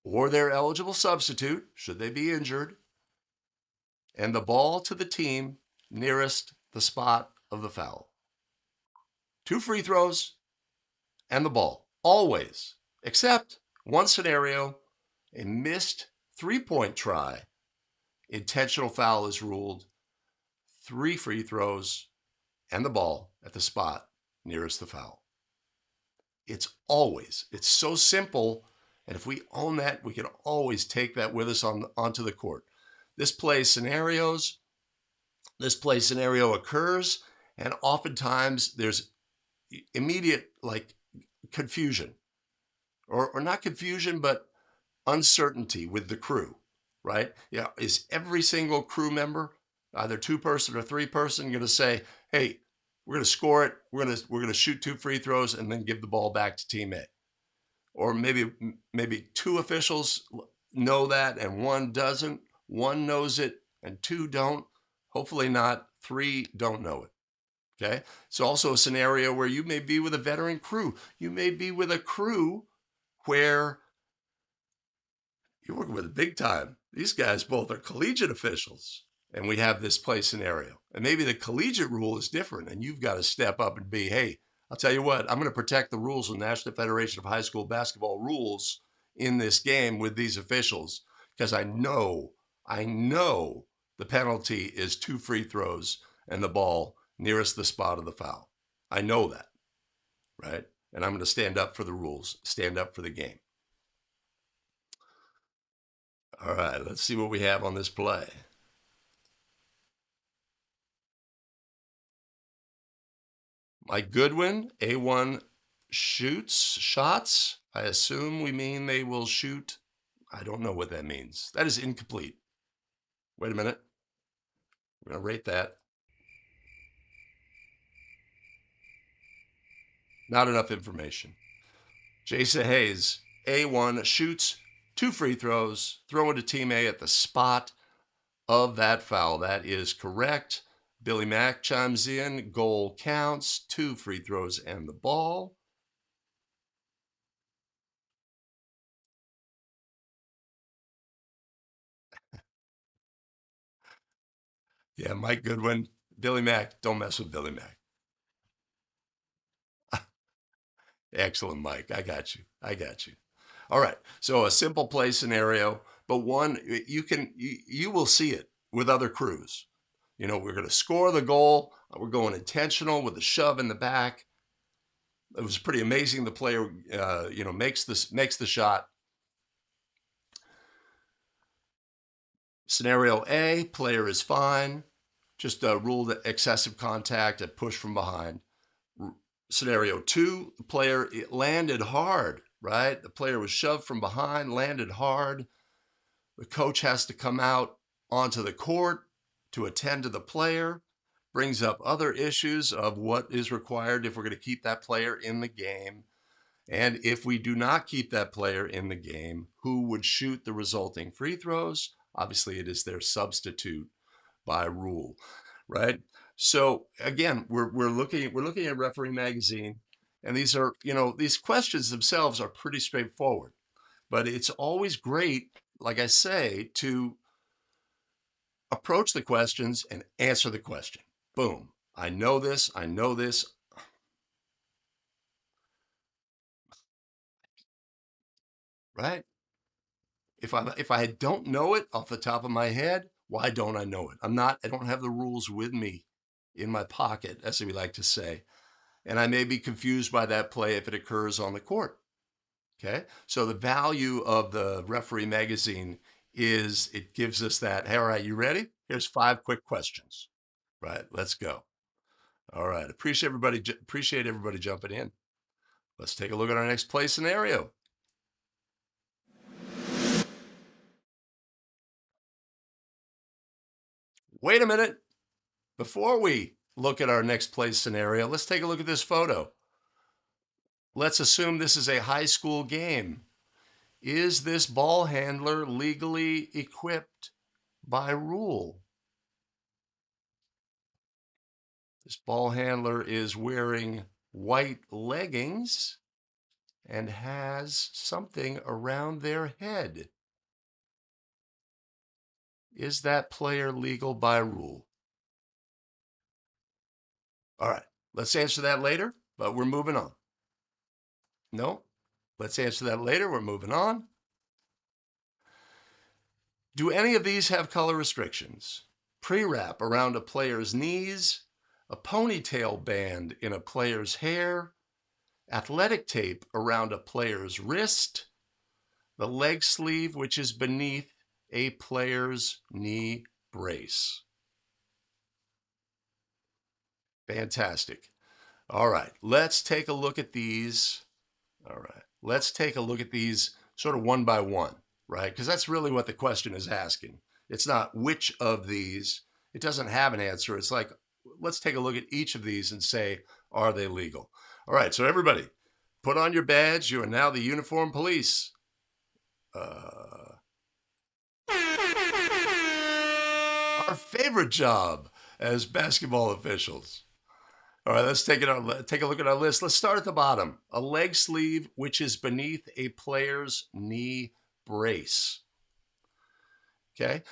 or their eligible substitute, should they be injured, and the ball to the team nearest the spot of the foul. 2 free throws and the ball, always, except one scenario, a missed 3-point try. Intentional foul is ruled. 3 free throws and the ball at the spot nearest the foul. It's so simple. And if we own that, we can always take that with us onto the court. This play scenario occurs, and oftentimes there's immediate confusion, or not confusion, but uncertainty with the crew, right? Yeah, is every single crew member, either 2-person or 3-person, going to say, "Hey, we're going to score it. We're going to shoot 2 free throws and then give the ball back to team A," or maybe 2 officials know that and 1 doesn't. 1 knows it and 2 don't. Hopefully not. 3 don't know it. Okay. It's also a scenario where you may be with a veteran crew. You may be with a crew where you're working with a big time. These guys both are collegiate officials. And we have this play scenario. And maybe the collegiate rule is different. And you've got to step up and be, hey, I'll tell you what, I'm going to protect the rules of the National Federation of High School Basketball rules in this game with these officials. Because I know the penalty is 2 free throws and the ball nearest the spot of the foul. I know that, right? And I'm going to stand up for the rules, stand up for the game. All right, let's see what we have on this play. Mike Goodwin, A1 shots. I assume we mean they will shoot. I don't know what that means. That is incomplete. Wait a minute. We're going to rate that. Not enough information. Jason Hayes, A1 shoots 2 free throws, throwing to team A at the spot of that foul. That is correct. Billy Mack chimes in. Goal counts. 2 free throws and the ball. Yeah, Mike Goodwin. Billy Mack. Don't mess with Billy Mack. Excellent, Mike. I got you. All right. So a simple play scenario, but one you will see it with other crews. we're going to score the goal. We're going intentional with a shove in the back. It was pretty amazing. The player, makes the shot. Scenario A, player is fine. Just ruled excessive contact, a push from behind. Scenario 2, the player landed hard, right? The player was shoved from behind, landed hard. The coach has to come out onto the court to attend to the player. Brings up other issues of what is required if we're going to keep that player in the game. And if we do not keep that player in the game, who would shoot the resulting free throws? Obviously, it is their substitute by rule, right? So again, we're looking at Referee Magazine, and these questions themselves are pretty straightforward, but it's always great, like I say, to approach the questions and answer the question. Boom. I know this. Right? If I don't know it off the top of my head, why don't I know it? I don't have the rules with me in my pocket, as we like to say. And I may be confused by that play if it occurs on the court. Okay? So the value of the Referee Magazine is it gives us that, hey, all right, you ready? Here's 5 quick questions. Right, let's go. All right, appreciate everybody jumping in. Let's take a look at our next play scenario. Wait a minute. Before we look at our next play scenario, let's take a look at this photo. Let's assume this is a high school game. Is this ball handler legally equipped by rule? This ball handler is wearing white leggings and has something around their head. Is that player legal by rule? All right, let's answer that later, but we're moving on. No, let's answer that later. We're moving on. Do any of these have color restrictions? Pre-wrap around a player's knees, a ponytail band in a player's hair, athletic tape around a player's wrist, the leg sleeve which is beneath a player's knee brace. Fantastic. All right, let's take a look at these. All right, let's take a look at these sort of one by one, right? Because that's really what the question is asking. It's not which of these. It doesn't have an answer. It's like, let's take a look at each of these and say, are they legal? All right, so everybody, put on your badge. You are now the uniformed police. Our favorite job as basketball officials. All right, let's take a look at our list. Let's start at the bottom. A leg sleeve which is beneath a player's knee brace. Okay.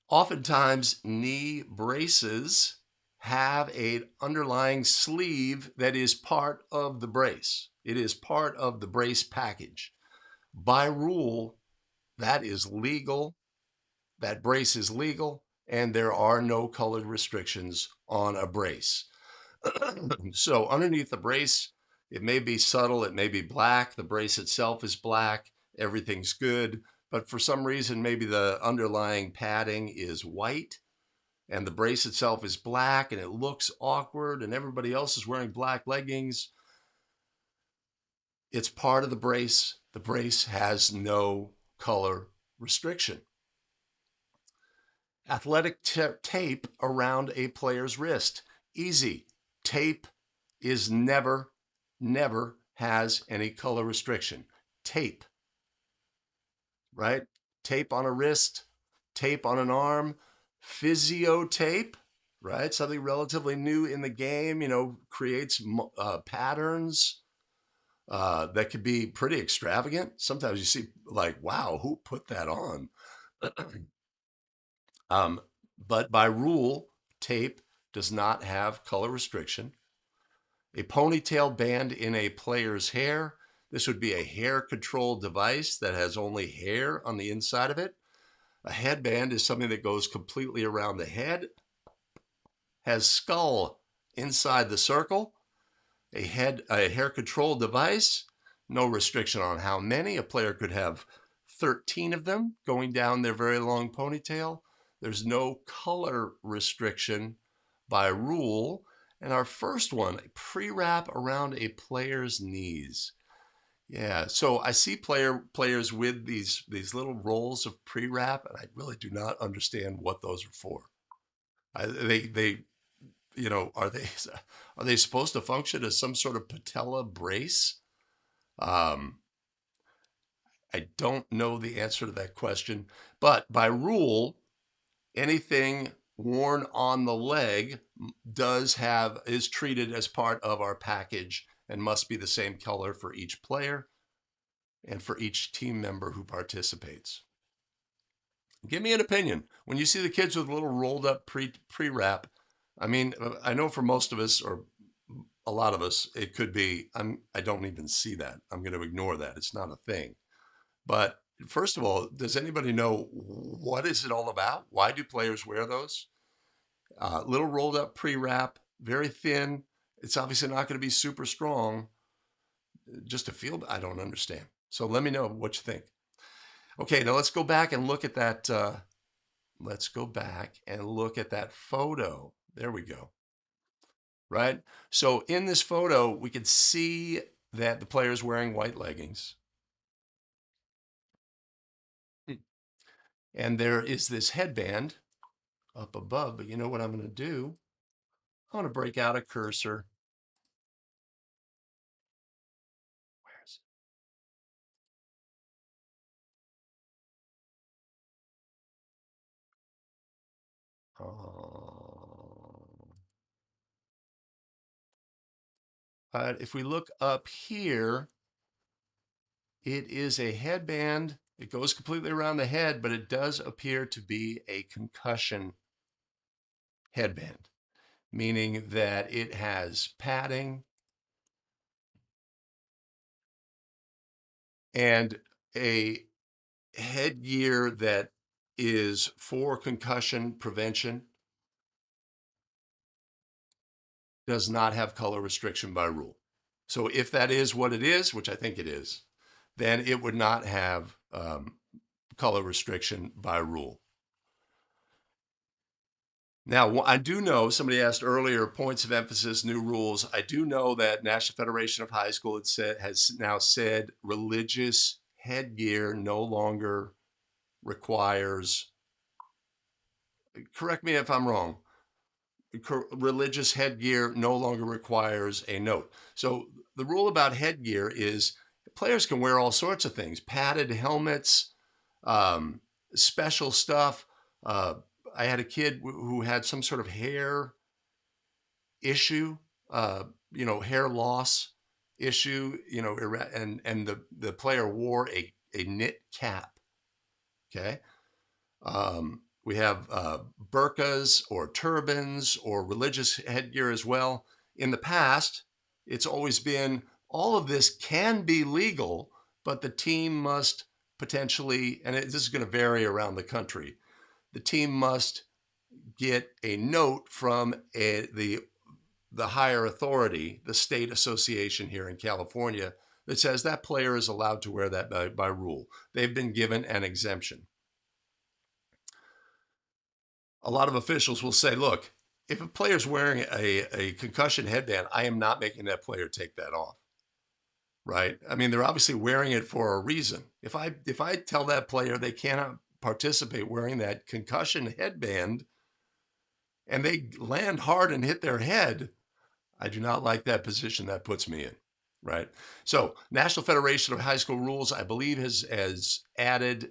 Oftentimes, knee braces have an underlying sleeve that is part of the brace. It is part of the brace package. By rule, that is legal. That brace is legal, and there are no colored restrictions on a brace. So underneath the brace, it may be subtle, it may be black. The brace itself is black. Everything's good. But for some reason, maybe the underlying padding is white and the brace itself is black and it looks awkward and everybody else is wearing black leggings. It's part of the brace. The brace has no color restriction. Athletic tape around a player's wrist. Easy. Tape is never has any color restriction. Tape, right? Tape on a wrist, tape on an arm, physio tape, right? Something relatively new in the game, creates patterns that could be pretty extravagant. Sometimes you see like, wow, who put that on? But by rule, tape does not have color restriction. A ponytail band in a player's hair. This would be a hair control device that has only hair on the inside of it. A headband is something that goes completely around the head. has skull inside the circle, a hair control device, no restriction on how many. A player could have 13 of them going down their very long ponytail. There's no color restriction by rule. And our first one, a pre-wrap around a player's knees. Yeah, so I see players with these little rolls of pre-wrap, and I really do not understand what those are for. They are they supposed to function as some sort of patella brace? Um, I don't know the answer to that question, but by rule, anything worn on the leg is treated as part of our package and must be the same color for each player and for each team member who participates. Give me an opinion. When you see the kids with a little rolled up pre-wrap, I mean, I know for most of us or a lot of us, it could be, I don't even see that. I'm going to ignore that. It's not a thing. But first of all, does anybody know what is it all about? Why do players wear those? Little rolled up pre-wrap, very thin. It's obviously not going to be super strong. Just to feel, I don't understand. So let me know what you think. Okay, now let's go back and look at that. Let's go back and look at that photo. There we go. Right? So in this photo, we can see that the player is wearing white leggings. And there is this headband up above. But you know what I'm going to do? I'm going to break out a cursor. Where is it? If we look up here, it is a headband. It goes completely around the head, but it does appear to be a concussion headband, meaning that it has padding and a headgear that is for concussion prevention, does not have color restriction by rule. So if that is what it is, which I think it is, then it would not have color restriction by rule. Now, I do know, somebody asked earlier, points of emphasis, new rules. I do know that National Federation of High School has now said religious headgear no longer requires, correct me if I'm wrong, religious headgear no longer requires a note. So the rule about headgear is players can wear all sorts of things, padded helmets, special stuff. I had a kid who had some sort of hair issue, hair loss issue, and the player wore a knit cap. Okay. We have burqas or turbans or religious headgear as well. In the past, it's always been all of this can be legal, but the team must potentially, and this is going to vary around the country, the team must get a note from the higher authority, the state association here in California, that says that player is allowed to wear that by rule. They've been given an exemption. A lot of officials will say, look, if a player's wearing a concussion headband, I am not making that player take that off. Right? I mean, they're obviously wearing it for a reason. If I tell that player they cannot participate wearing that concussion headband and they land hard and hit their head, I do not like that position that puts me in. Right? So, National Federation of High School Rules, I believe, has added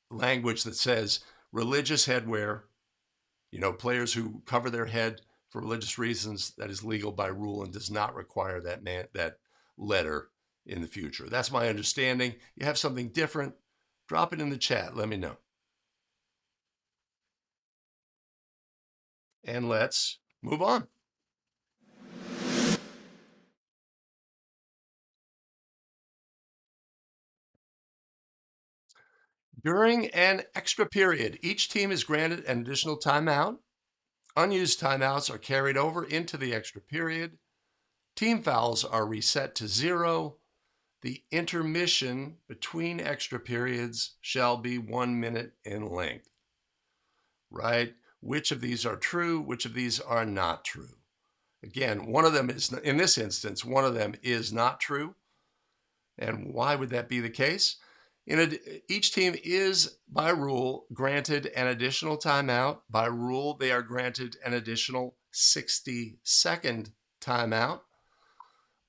language that says religious headwear, players who cover their head for religious reasons, that is legal by rule and does not require that letter in the future. That's my understanding. You have something different, drop it in the chat. Let me know. And let's move on. During an extra period, each team is granted an additional timeout Unused timeouts are carried over into the extra period. Team fouls are reset to 0. The intermission between extra periods shall be 1 minute in length. Right? Which of these are true? Which of these are not true? Again, one of them is, in this instance, one of them is not true. And why would that be the case? Each team is, by rule, granted an additional timeout. By rule, they are granted an additional 60-second timeout.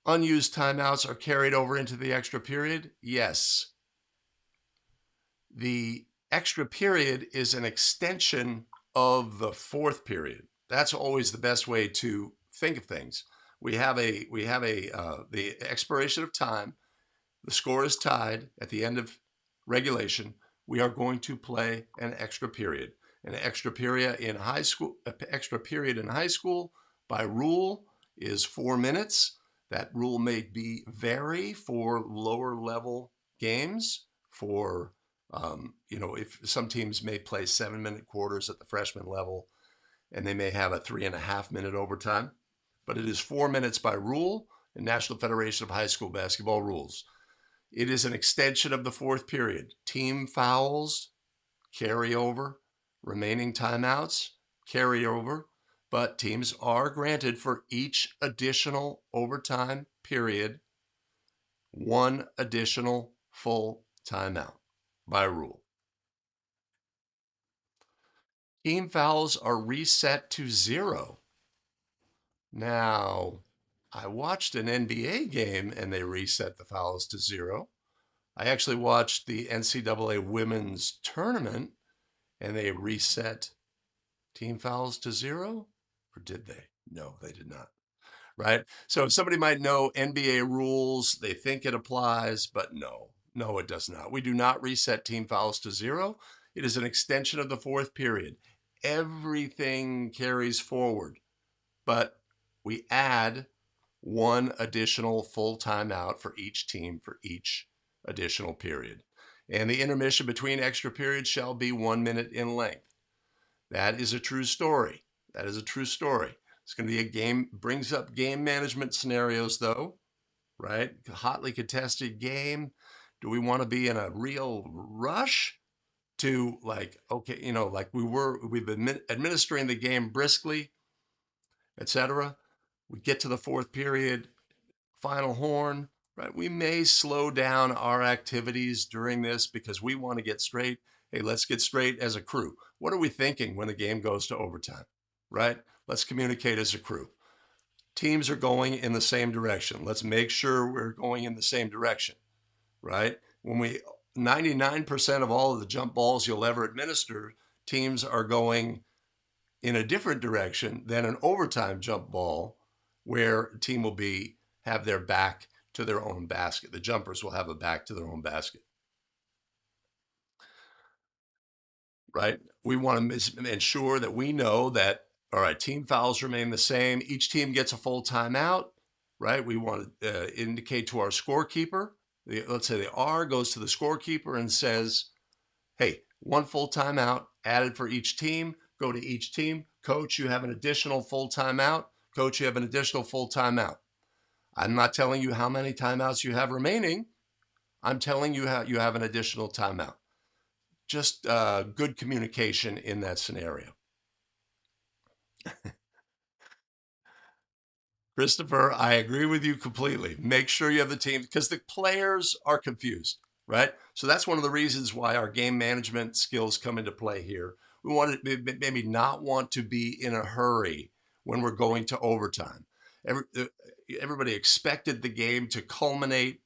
Unused timeouts are carried over into the extra period. Yes. The extra period is an extension of the fourth period. That's always the best way to think of things. We have the expiration of time. The score is tied at the end of regulation. We are going to play an extra period. An extra period in high school, by rule is 4 minutes. That rule may vary for lower level games. For if some teams may play 7-minute quarters at the freshman level, and they may have a 3.5-minute overtime, but it is 4 minutes by rule in National Federation of High School Basketball rules. It is an extension of the fourth period. Team fouls carry over, remaining timeouts carry over, but teams are granted for each additional overtime period 1 additional full timeout by rule. Team fouls are reset to 0. Now, I watched an NBA game and they reset the fouls to 0. I actually watched the NCAA women's tournament and they reset team fouls to 0. Or did they? No, they did not. Right? So somebody might know NBA rules, they think it applies, but no, it does not. We do not reset team fouls to 0. It is an extension of the fourth period. Everything carries forward, but we add 1 additional full timeout for each team for each additional period. And the intermission between extra periods shall be 1 minute in length. That is a true story. That is a true story. It's going to be a game, brings up game management scenarios though, right? Hotly contested game. Do we want to be in a real rush to we've been administering the game briskly, etc. We get to the fourth period, final horn, right? We may slow down our activities during this because we want to get straight. Hey, let's get straight as a crew. What are we thinking when the game goes to overtime, right? Let's communicate as a crew. Teams are going in the same direction. Let's make sure we're going in the same direction, right? 99% of all of the jump balls you'll ever administer, teams are going in a different direction than an overtime jump ball where a team will have their back to their own basket. The jumpers will have a back to their own basket, right? We want to ensure that we know that, all right, team fouls remain the same. Each team gets a full timeout, right? We want to indicate to our scorekeeper, let's say the R goes to the scorekeeper and says, hey, 1 full timeout added for each team. Go to each team. Coach, you have an additional full timeout. Coach, you have an additional full timeout. I'm not telling you how many timeouts you have remaining. I'm telling you how you have an additional timeout. Just good communication in that scenario. Christopher, I agree with you completely. Make sure you have the team because the players are confused, right? So that's one of the reasons why our game management skills come into play here. We want to maybe not want to be in a hurry when we're going to overtime. Everybody expected the game to culminate.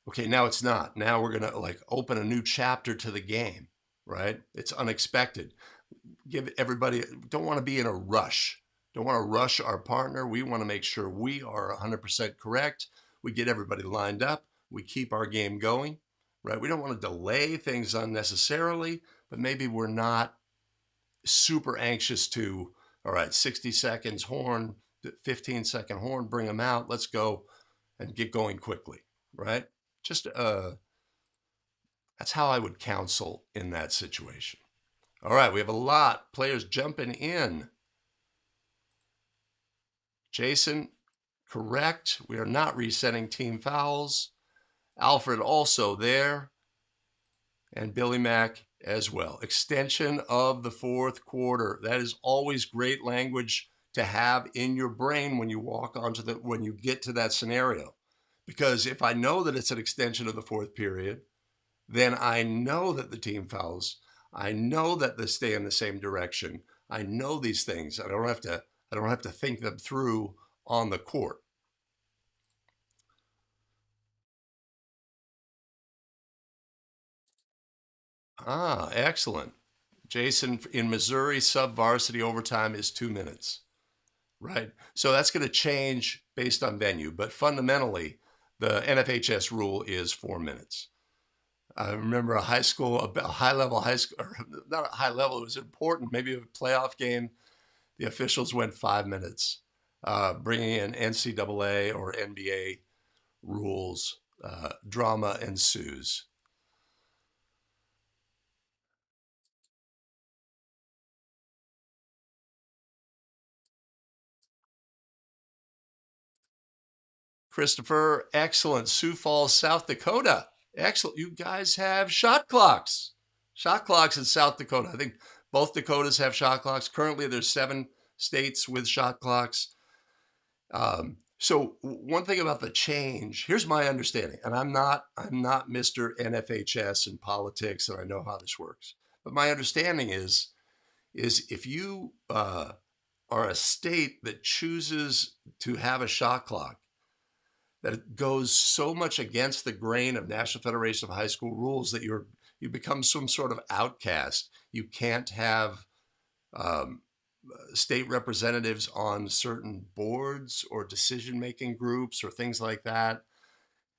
Okay, now it's not. Now we're going to open a new chapter to the game, right? It's unexpected. Give everybody, don't want to be in a rush. Don't want to rush our partner. We want to make sure we are 100% correct. We get everybody lined up. We keep our game going, right? We don't want to delay things unnecessarily, but maybe we're not super anxious to, all right, 60 seconds horn, 15-second horn, bring them out. Let's go and get going quickly, right? Just that's how I would counsel in that situation. All right, we have a lot of players jumping in. Jason, correct. We are not resetting team fouls. Alfred also there, and Billy Mack as well. Extension of the fourth quarter. That is always great language to have in your brain when you when you get to that scenario. Because if I know that it's an extension of the fourth period, then I know that the team fouls. I know that they stay in the same direction. I know these things. I don't have to think them through on the court. Ah, excellent. Jason, in Missouri, sub varsity overtime is 2 minutes, right? So that's going to change based on venue, but fundamentally, the NFHS rule is 4 minutes. I remember a high level high school, or not a high level, it was important, maybe a playoff game. The officials went 5 minutes, bringing in NCAA or NBA rules. Drama ensues. Christopher, excellent. Sioux Falls, South Dakota. Excellent. You guys have shot clocks. Shot clocks in South Dakota. I think both Dakotas have shot clocks. Currently, there's 7 states with shot clocks. So one thing about the change, here's my understanding, and I'm not Mr. NFHS in politics, and I know how this works. But my understanding is if you are a state that chooses to have a shot clock, that it goes so much against the grain of National Federation of High School rules that you become some sort of outcast. You can't have um, state representatives on certain boards or decision-making groups or things like that.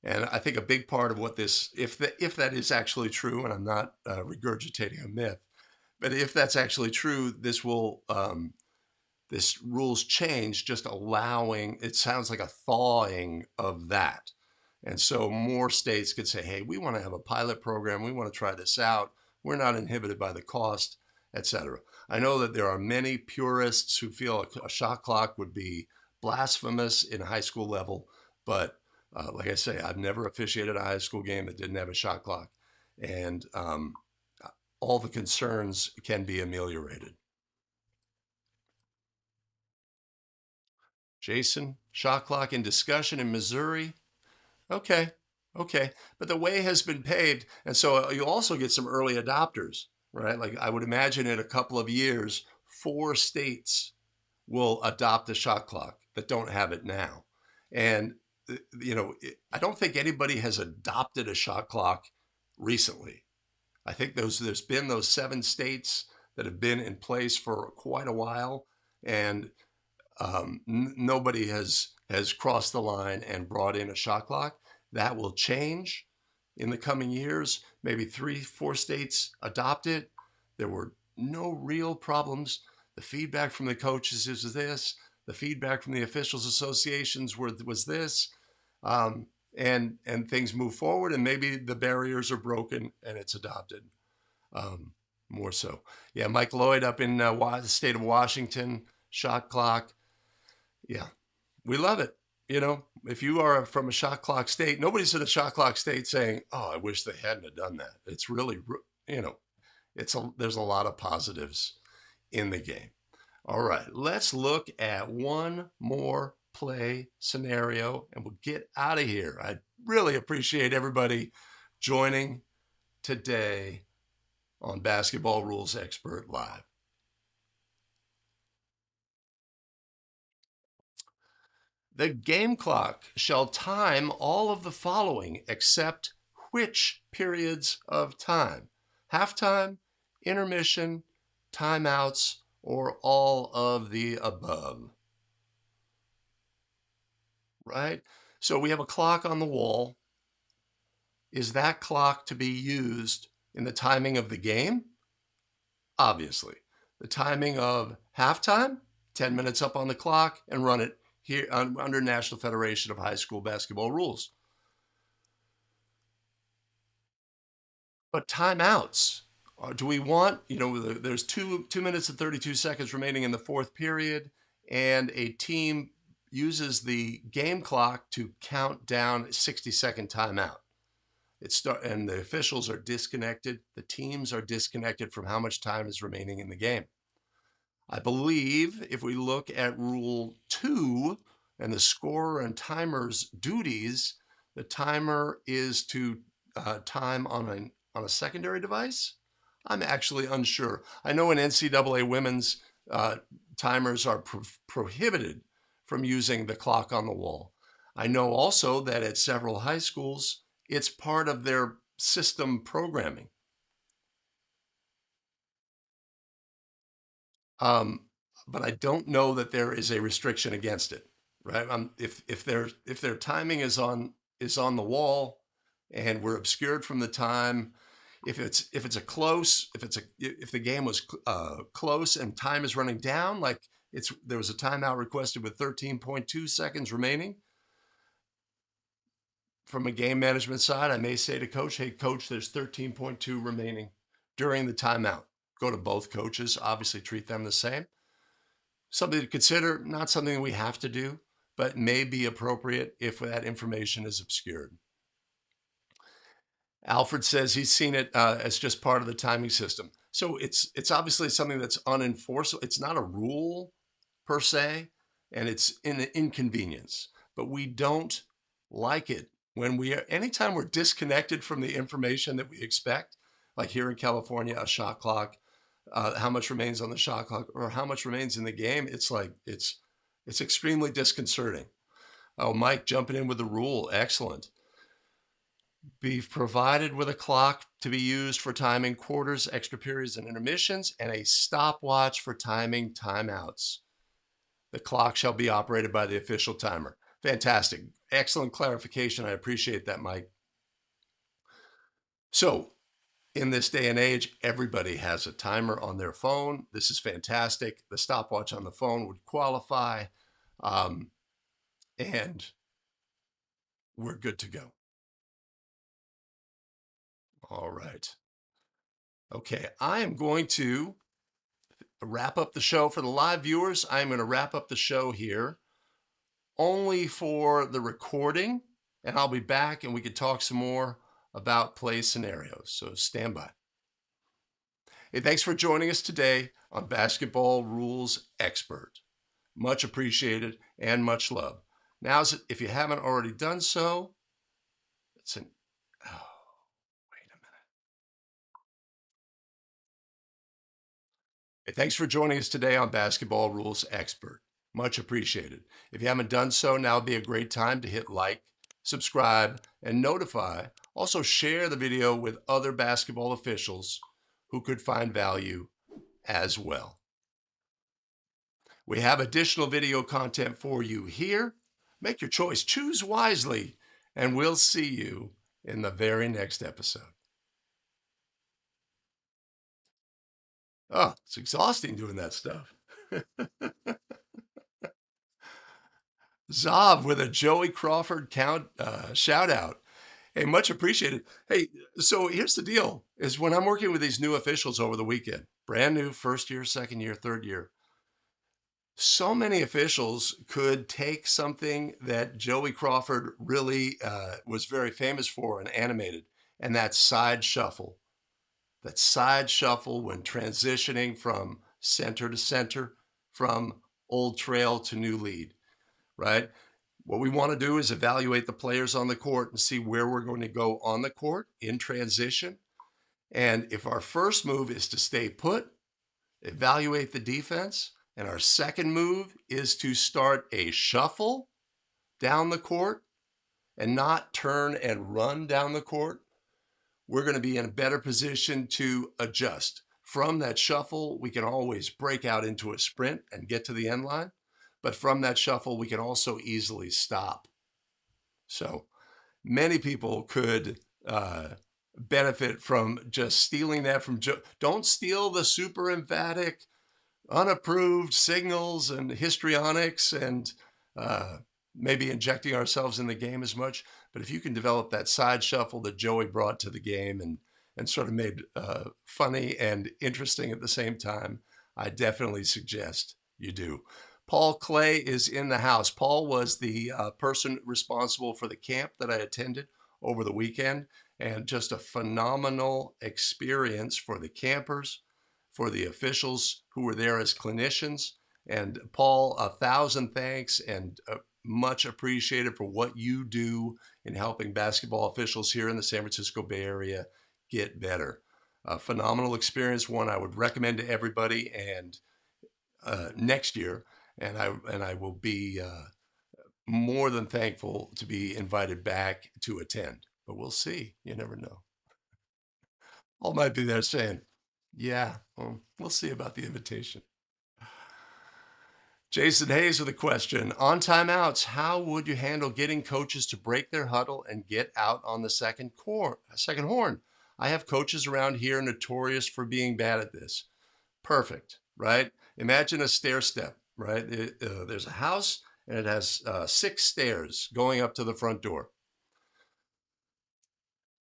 And I think a big part of what this, if that is actually true, and I'm not regurgitating a myth, but if that's actually true, this rules change, just allowing, it sounds like a thawing of that. And so more states could say, hey, we want to have a pilot program. We want to try this out. We're not inhibited by the cost, etc. I know that there are many purists who feel a shot clock would be blasphemous in high school level. But like I say, I've never officiated a high school game that didn't have a shot clock. And all the concerns can be ameliorated. Jason, shot clock in discussion in Missouri. Okay, okay. But the way has been paved. And so you also get some early adopters, right? Like I would imagine in a couple of years, 4 states will adopt a shot clock that don't have it now. And, I don't think anybody has adopted a shot clock recently. I think there's been those 7 states that have been in place for quite a while. And nobody has crossed the line and brought in a shot clock. That will change in the coming years. Maybe 3, 4 states adopt it. There were no real problems. The feedback from the coaches is this. The feedback from the officials associations was this. And things move forward, and maybe the barriers are broken and it's adopted. Um, More so. Yeah, Mike Lloyd up in the state of Washington, shot clock. Yeah, we love it. If you are from a shot clock state, nobody's in a shot clock state saying, "Oh, I wish they hadn't have done that." It's really, you know, there's a lot of positives in the game. All right, let's look at one more play scenario and we'll get out of here. I really appreciate everybody joining today on Basketball Rules Expert Live. The game clock shall time all of the following except which periods of time? Halftime, intermission, timeouts, or all of the above, right? So we have a clock on the wall. Is that clock to be used in the timing of the game? Obviously. The timing of halftime, 10 minutes up on the clock, and run it here under National Federation of High School Basketball rules. But timeouts. Do we want, there's 2 minutes and 32 seconds remaining in the fourth period, and a team uses the game clock to count down a 60-second timeout. And the officials are disconnected. The teams are disconnected from how much time is remaining in the game. I believe if we look at Rule 2 and the scorer and timer's duties, the timer is to time on a secondary device. I'm actually unsure. I know in NCAA women's timers are prohibited from using the clock on the wall. I know also that at several high schools, it's part of their system programming. But I don't know that there is a restriction against it, right? If their timing is on the wall, and we're obscured from the time, if the game was close and time is running down, like there was a timeout requested with 13.2 seconds remaining. From a game management side, I may say to coach, hey, coach, there's 13.2 remaining during the timeout. Go to both coaches, obviously treat them the same. Something to consider, not something we have to do, but may be appropriate if that information is obscured. Alfred says he's seen it as just part of the timing system. So it's obviously something that's unenforceable. It's not a rule per se, and it's an inconvenience. But we don't like it when anytime we're disconnected from the information that we expect, like here in California, a shot clock, how much remains on the shot clock or how much remains in the game. It's extremely disconcerting. Oh, Mike jumping in with the rule. Excellent. Be provided with a clock to be used for timing quarters, extra periods, and intermissions, and a stopwatch for timing timeouts. The clock shall be operated by the official timer. Fantastic. Excellent clarification. I appreciate that, Mike. So, in this day and age, everybody has a timer on their phone. This is fantastic. The stopwatch on the phone would qualify, and we're good to go. All right. Okay, I am going to wrap up the show for the live viewers. I'm going to wrap up the show here only for the recording, and I'll be back and we can talk some more about play scenarios. So stand by. Hey, thanks for joining us today on Basketball Rules Expert. Much appreciated and much love. Now, if you haven't already done so, wait a minute. Hey, thanks for joining us today on Basketball Rules Expert. Much appreciated. If you haven't done so, now would be a great time to hit like, subscribe, and notify. Also share the video with other basketball officials who could find value as well. We have additional video content for you here. Make your choice, choose wisely, and we'll see you in the very next episode. Oh, it's exhausting doing that stuff. Zav with a Joey Crawford shout out. Hey, much appreciated. Hey, so here's the deal, is when I'm working with these new officials over the weekend, brand new, first year, second year, third year, so many officials could take something that Joey Crawford really was very famous for and animated, and that's side shuffle. That side shuffle when transitioning from center to center, from old trail to new lead, right? What we want to do is evaluate the players on the court and see where we're going to go on the court in transition. And if our first move is to stay put, evaluate the defense, and our second move is to start a shuffle down the court and not turn and run down the court, we're going to be in a better position to adjust. From that shuffle, we can always break out into a sprint and get to the end line. But from that shuffle, we can also easily stop. So many people could benefit from just stealing that from Joe. Don't steal the super emphatic, unapproved signals and histrionics and maybe injecting ourselves in the game as much. But if you can develop that side shuffle that Joey brought to the game and sort of made funny and interesting at the same time, I definitely suggest you do. Paul Clay is in the house. Paul was the person responsible for the camp that I attended over the weekend, and just a phenomenal experience for the campers, for the officials who were there as clinicians. And Paul, 1,000 thanks and much appreciated for what you do in helping basketball officials here in the San Francisco Bay Area get better. A phenomenal experience, one I would recommend to everybody, and next year, and I will be more than thankful to be invited back to attend. But we'll see. You never know. Paul might be there saying, "Yeah, well, we'll see about the invitation." Jason Hayes with a question. On timeouts, how would you handle getting coaches to break their huddle and get out on the second horn? I have coaches around here notorious for being bad at this. Perfect, right? Imagine a stair step, right? There's a house and it has 6 stairs going up to the front door.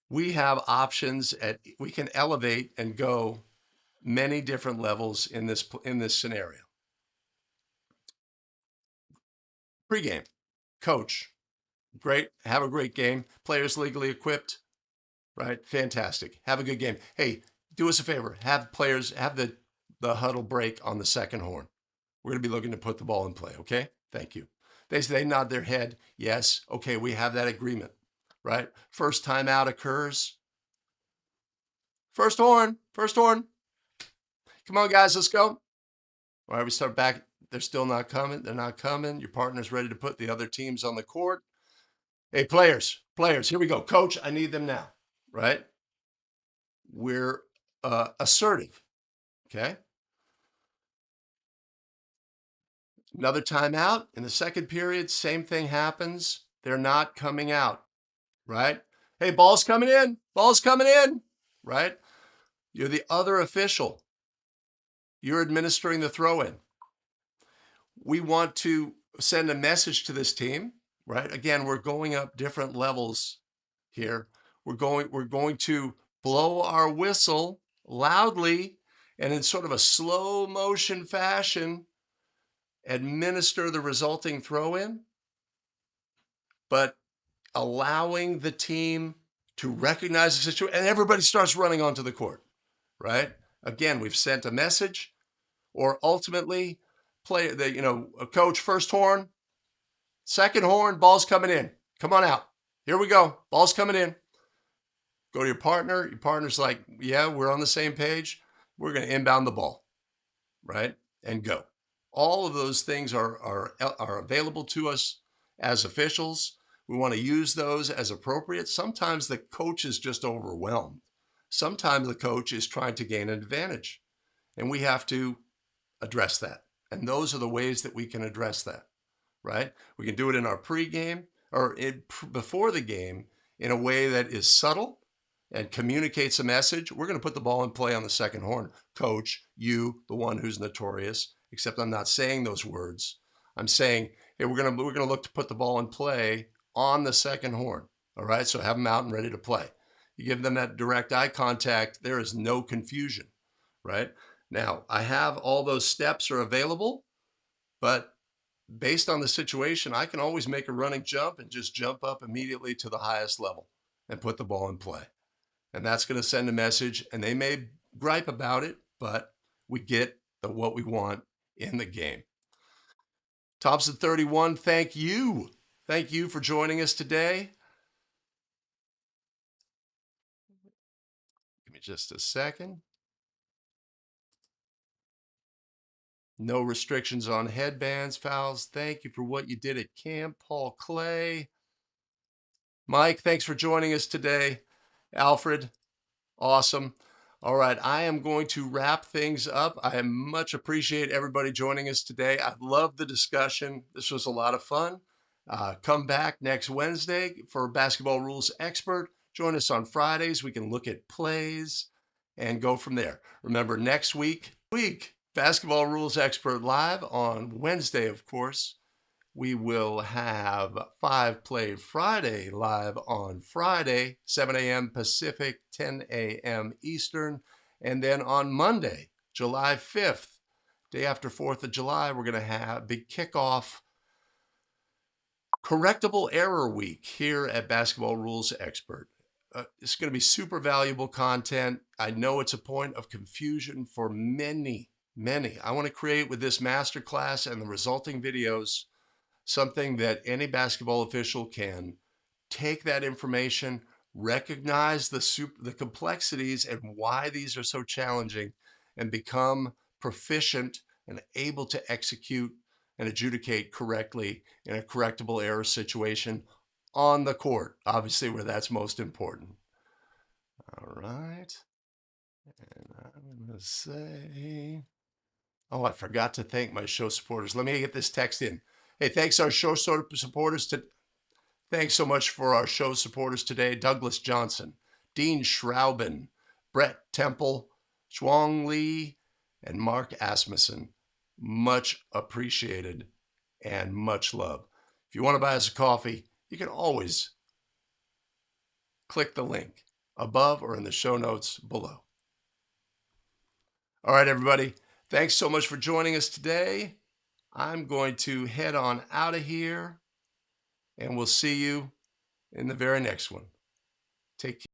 We have options we can elevate and go many different levels in this scenario. Pre-game, coach, great, have a great game. Players legally equipped, right? Fantastic. Have a good game. Hey, do us a favor. Have players have the huddle break on the second horn. We're going to be looking to put the ball in play, okay? Thank you. They nod their head. Yes. Okay, we have that agreement, right? First timeout occurs. First horn. First horn. Come on, guys, let's go. All right, we start back. They're still not coming. They're not coming. Your partner's ready to put the other teams on the court. Hey, players, here we go. Coach, I need them now, right? We're assertive, okay? Another timeout in the second period, same thing happens. They're not coming out, right? Hey, ball's coming in, right? You're the other official. You're administering the throw-in. We want to send a message to this team, right? Again, we're going up different levels here. We're going to blow our whistle loudly and in sort of a slow motion fashion administer the resulting throw-in, but allowing the team to recognize the situation, and everybody starts running onto the court, right? Again, we've sent a message, or ultimately, a coach, first horn, second horn, ball's coming in. Come on out. Here we go. Ball's coming in. Go to your partner. Your partner's like, yeah, we're on the same page. We're going to inbound the ball, right? And go. All of those things are available to us as officials. We want to use those as appropriate. Sometimes the coach is just overwhelmed. Sometimes the coach is trying to gain an advantage, and we have to address that. And those are the ways that we can address that, right? We can do it in our pregame or before the game in a way that is subtle and communicates a message. We're going to put the ball in play on the second horn. Coach, you, the one who's notorious, except I'm not saying those words. I'm saying, hey, we're going to look to put the ball in play on the second horn. All right, so have them out and ready to play. You give them that direct eye contact, there is no confusion, right? Now, I have all those steps are available, but based on the situation, I can always make a running jump and just jump up immediately to the highest level and put the ball in play. And that's going to send a message, and they may gripe about it, but we get what we want in the game. Thompson 31, thank you. Thank you for joining us today. Give me just a second. No restrictions on headbands, fouls. Thank you for what you did at camp, Paul Clay. Mike, thanks for joining us today. Alfred, awesome. All right, I am going to wrap things up. I much appreciate everybody joining us today. I love the discussion. This was a lot of fun. Come back next Wednesday for Basketball Rules Expert. Join us on Fridays. We can look at plays and go from there. Remember, next week, Basketball Rules Expert live on Wednesday, of course. We will have 5 Play Friday live on Friday, 7 a.m. Pacific, 10 a.m. Eastern. And then on Monday, July 5th, Day after 4th of July, we're going to have big kickoff correctable error week here at Basketball Rules Expert. It's going to be super valuable content. I know it's a point of confusion for many. I want to create with this masterclass and the resulting videos something that any basketball official can take that information, recognize the complexities and why these are so challenging, and become proficient and able to execute and adjudicate correctly in a correctable error situation on the court, obviously where that's most important. All right. And I'm going to say, oh, I forgot to thank my show supporters. Let me get this text in. Hey, thanks our show supporters. Thanks so much for our show supporters today. Douglas Johnson, Dean Schrauben, Bret Temple, Choung Lee, and Marc Asmussen. Much appreciated and much love. If you want to buy us a coffee, you can always click the link above or in the show notes below. All right, everybody. Thanks so much for joining us today. I'm going to head on out of here, and we'll see you in the very next one. Take care.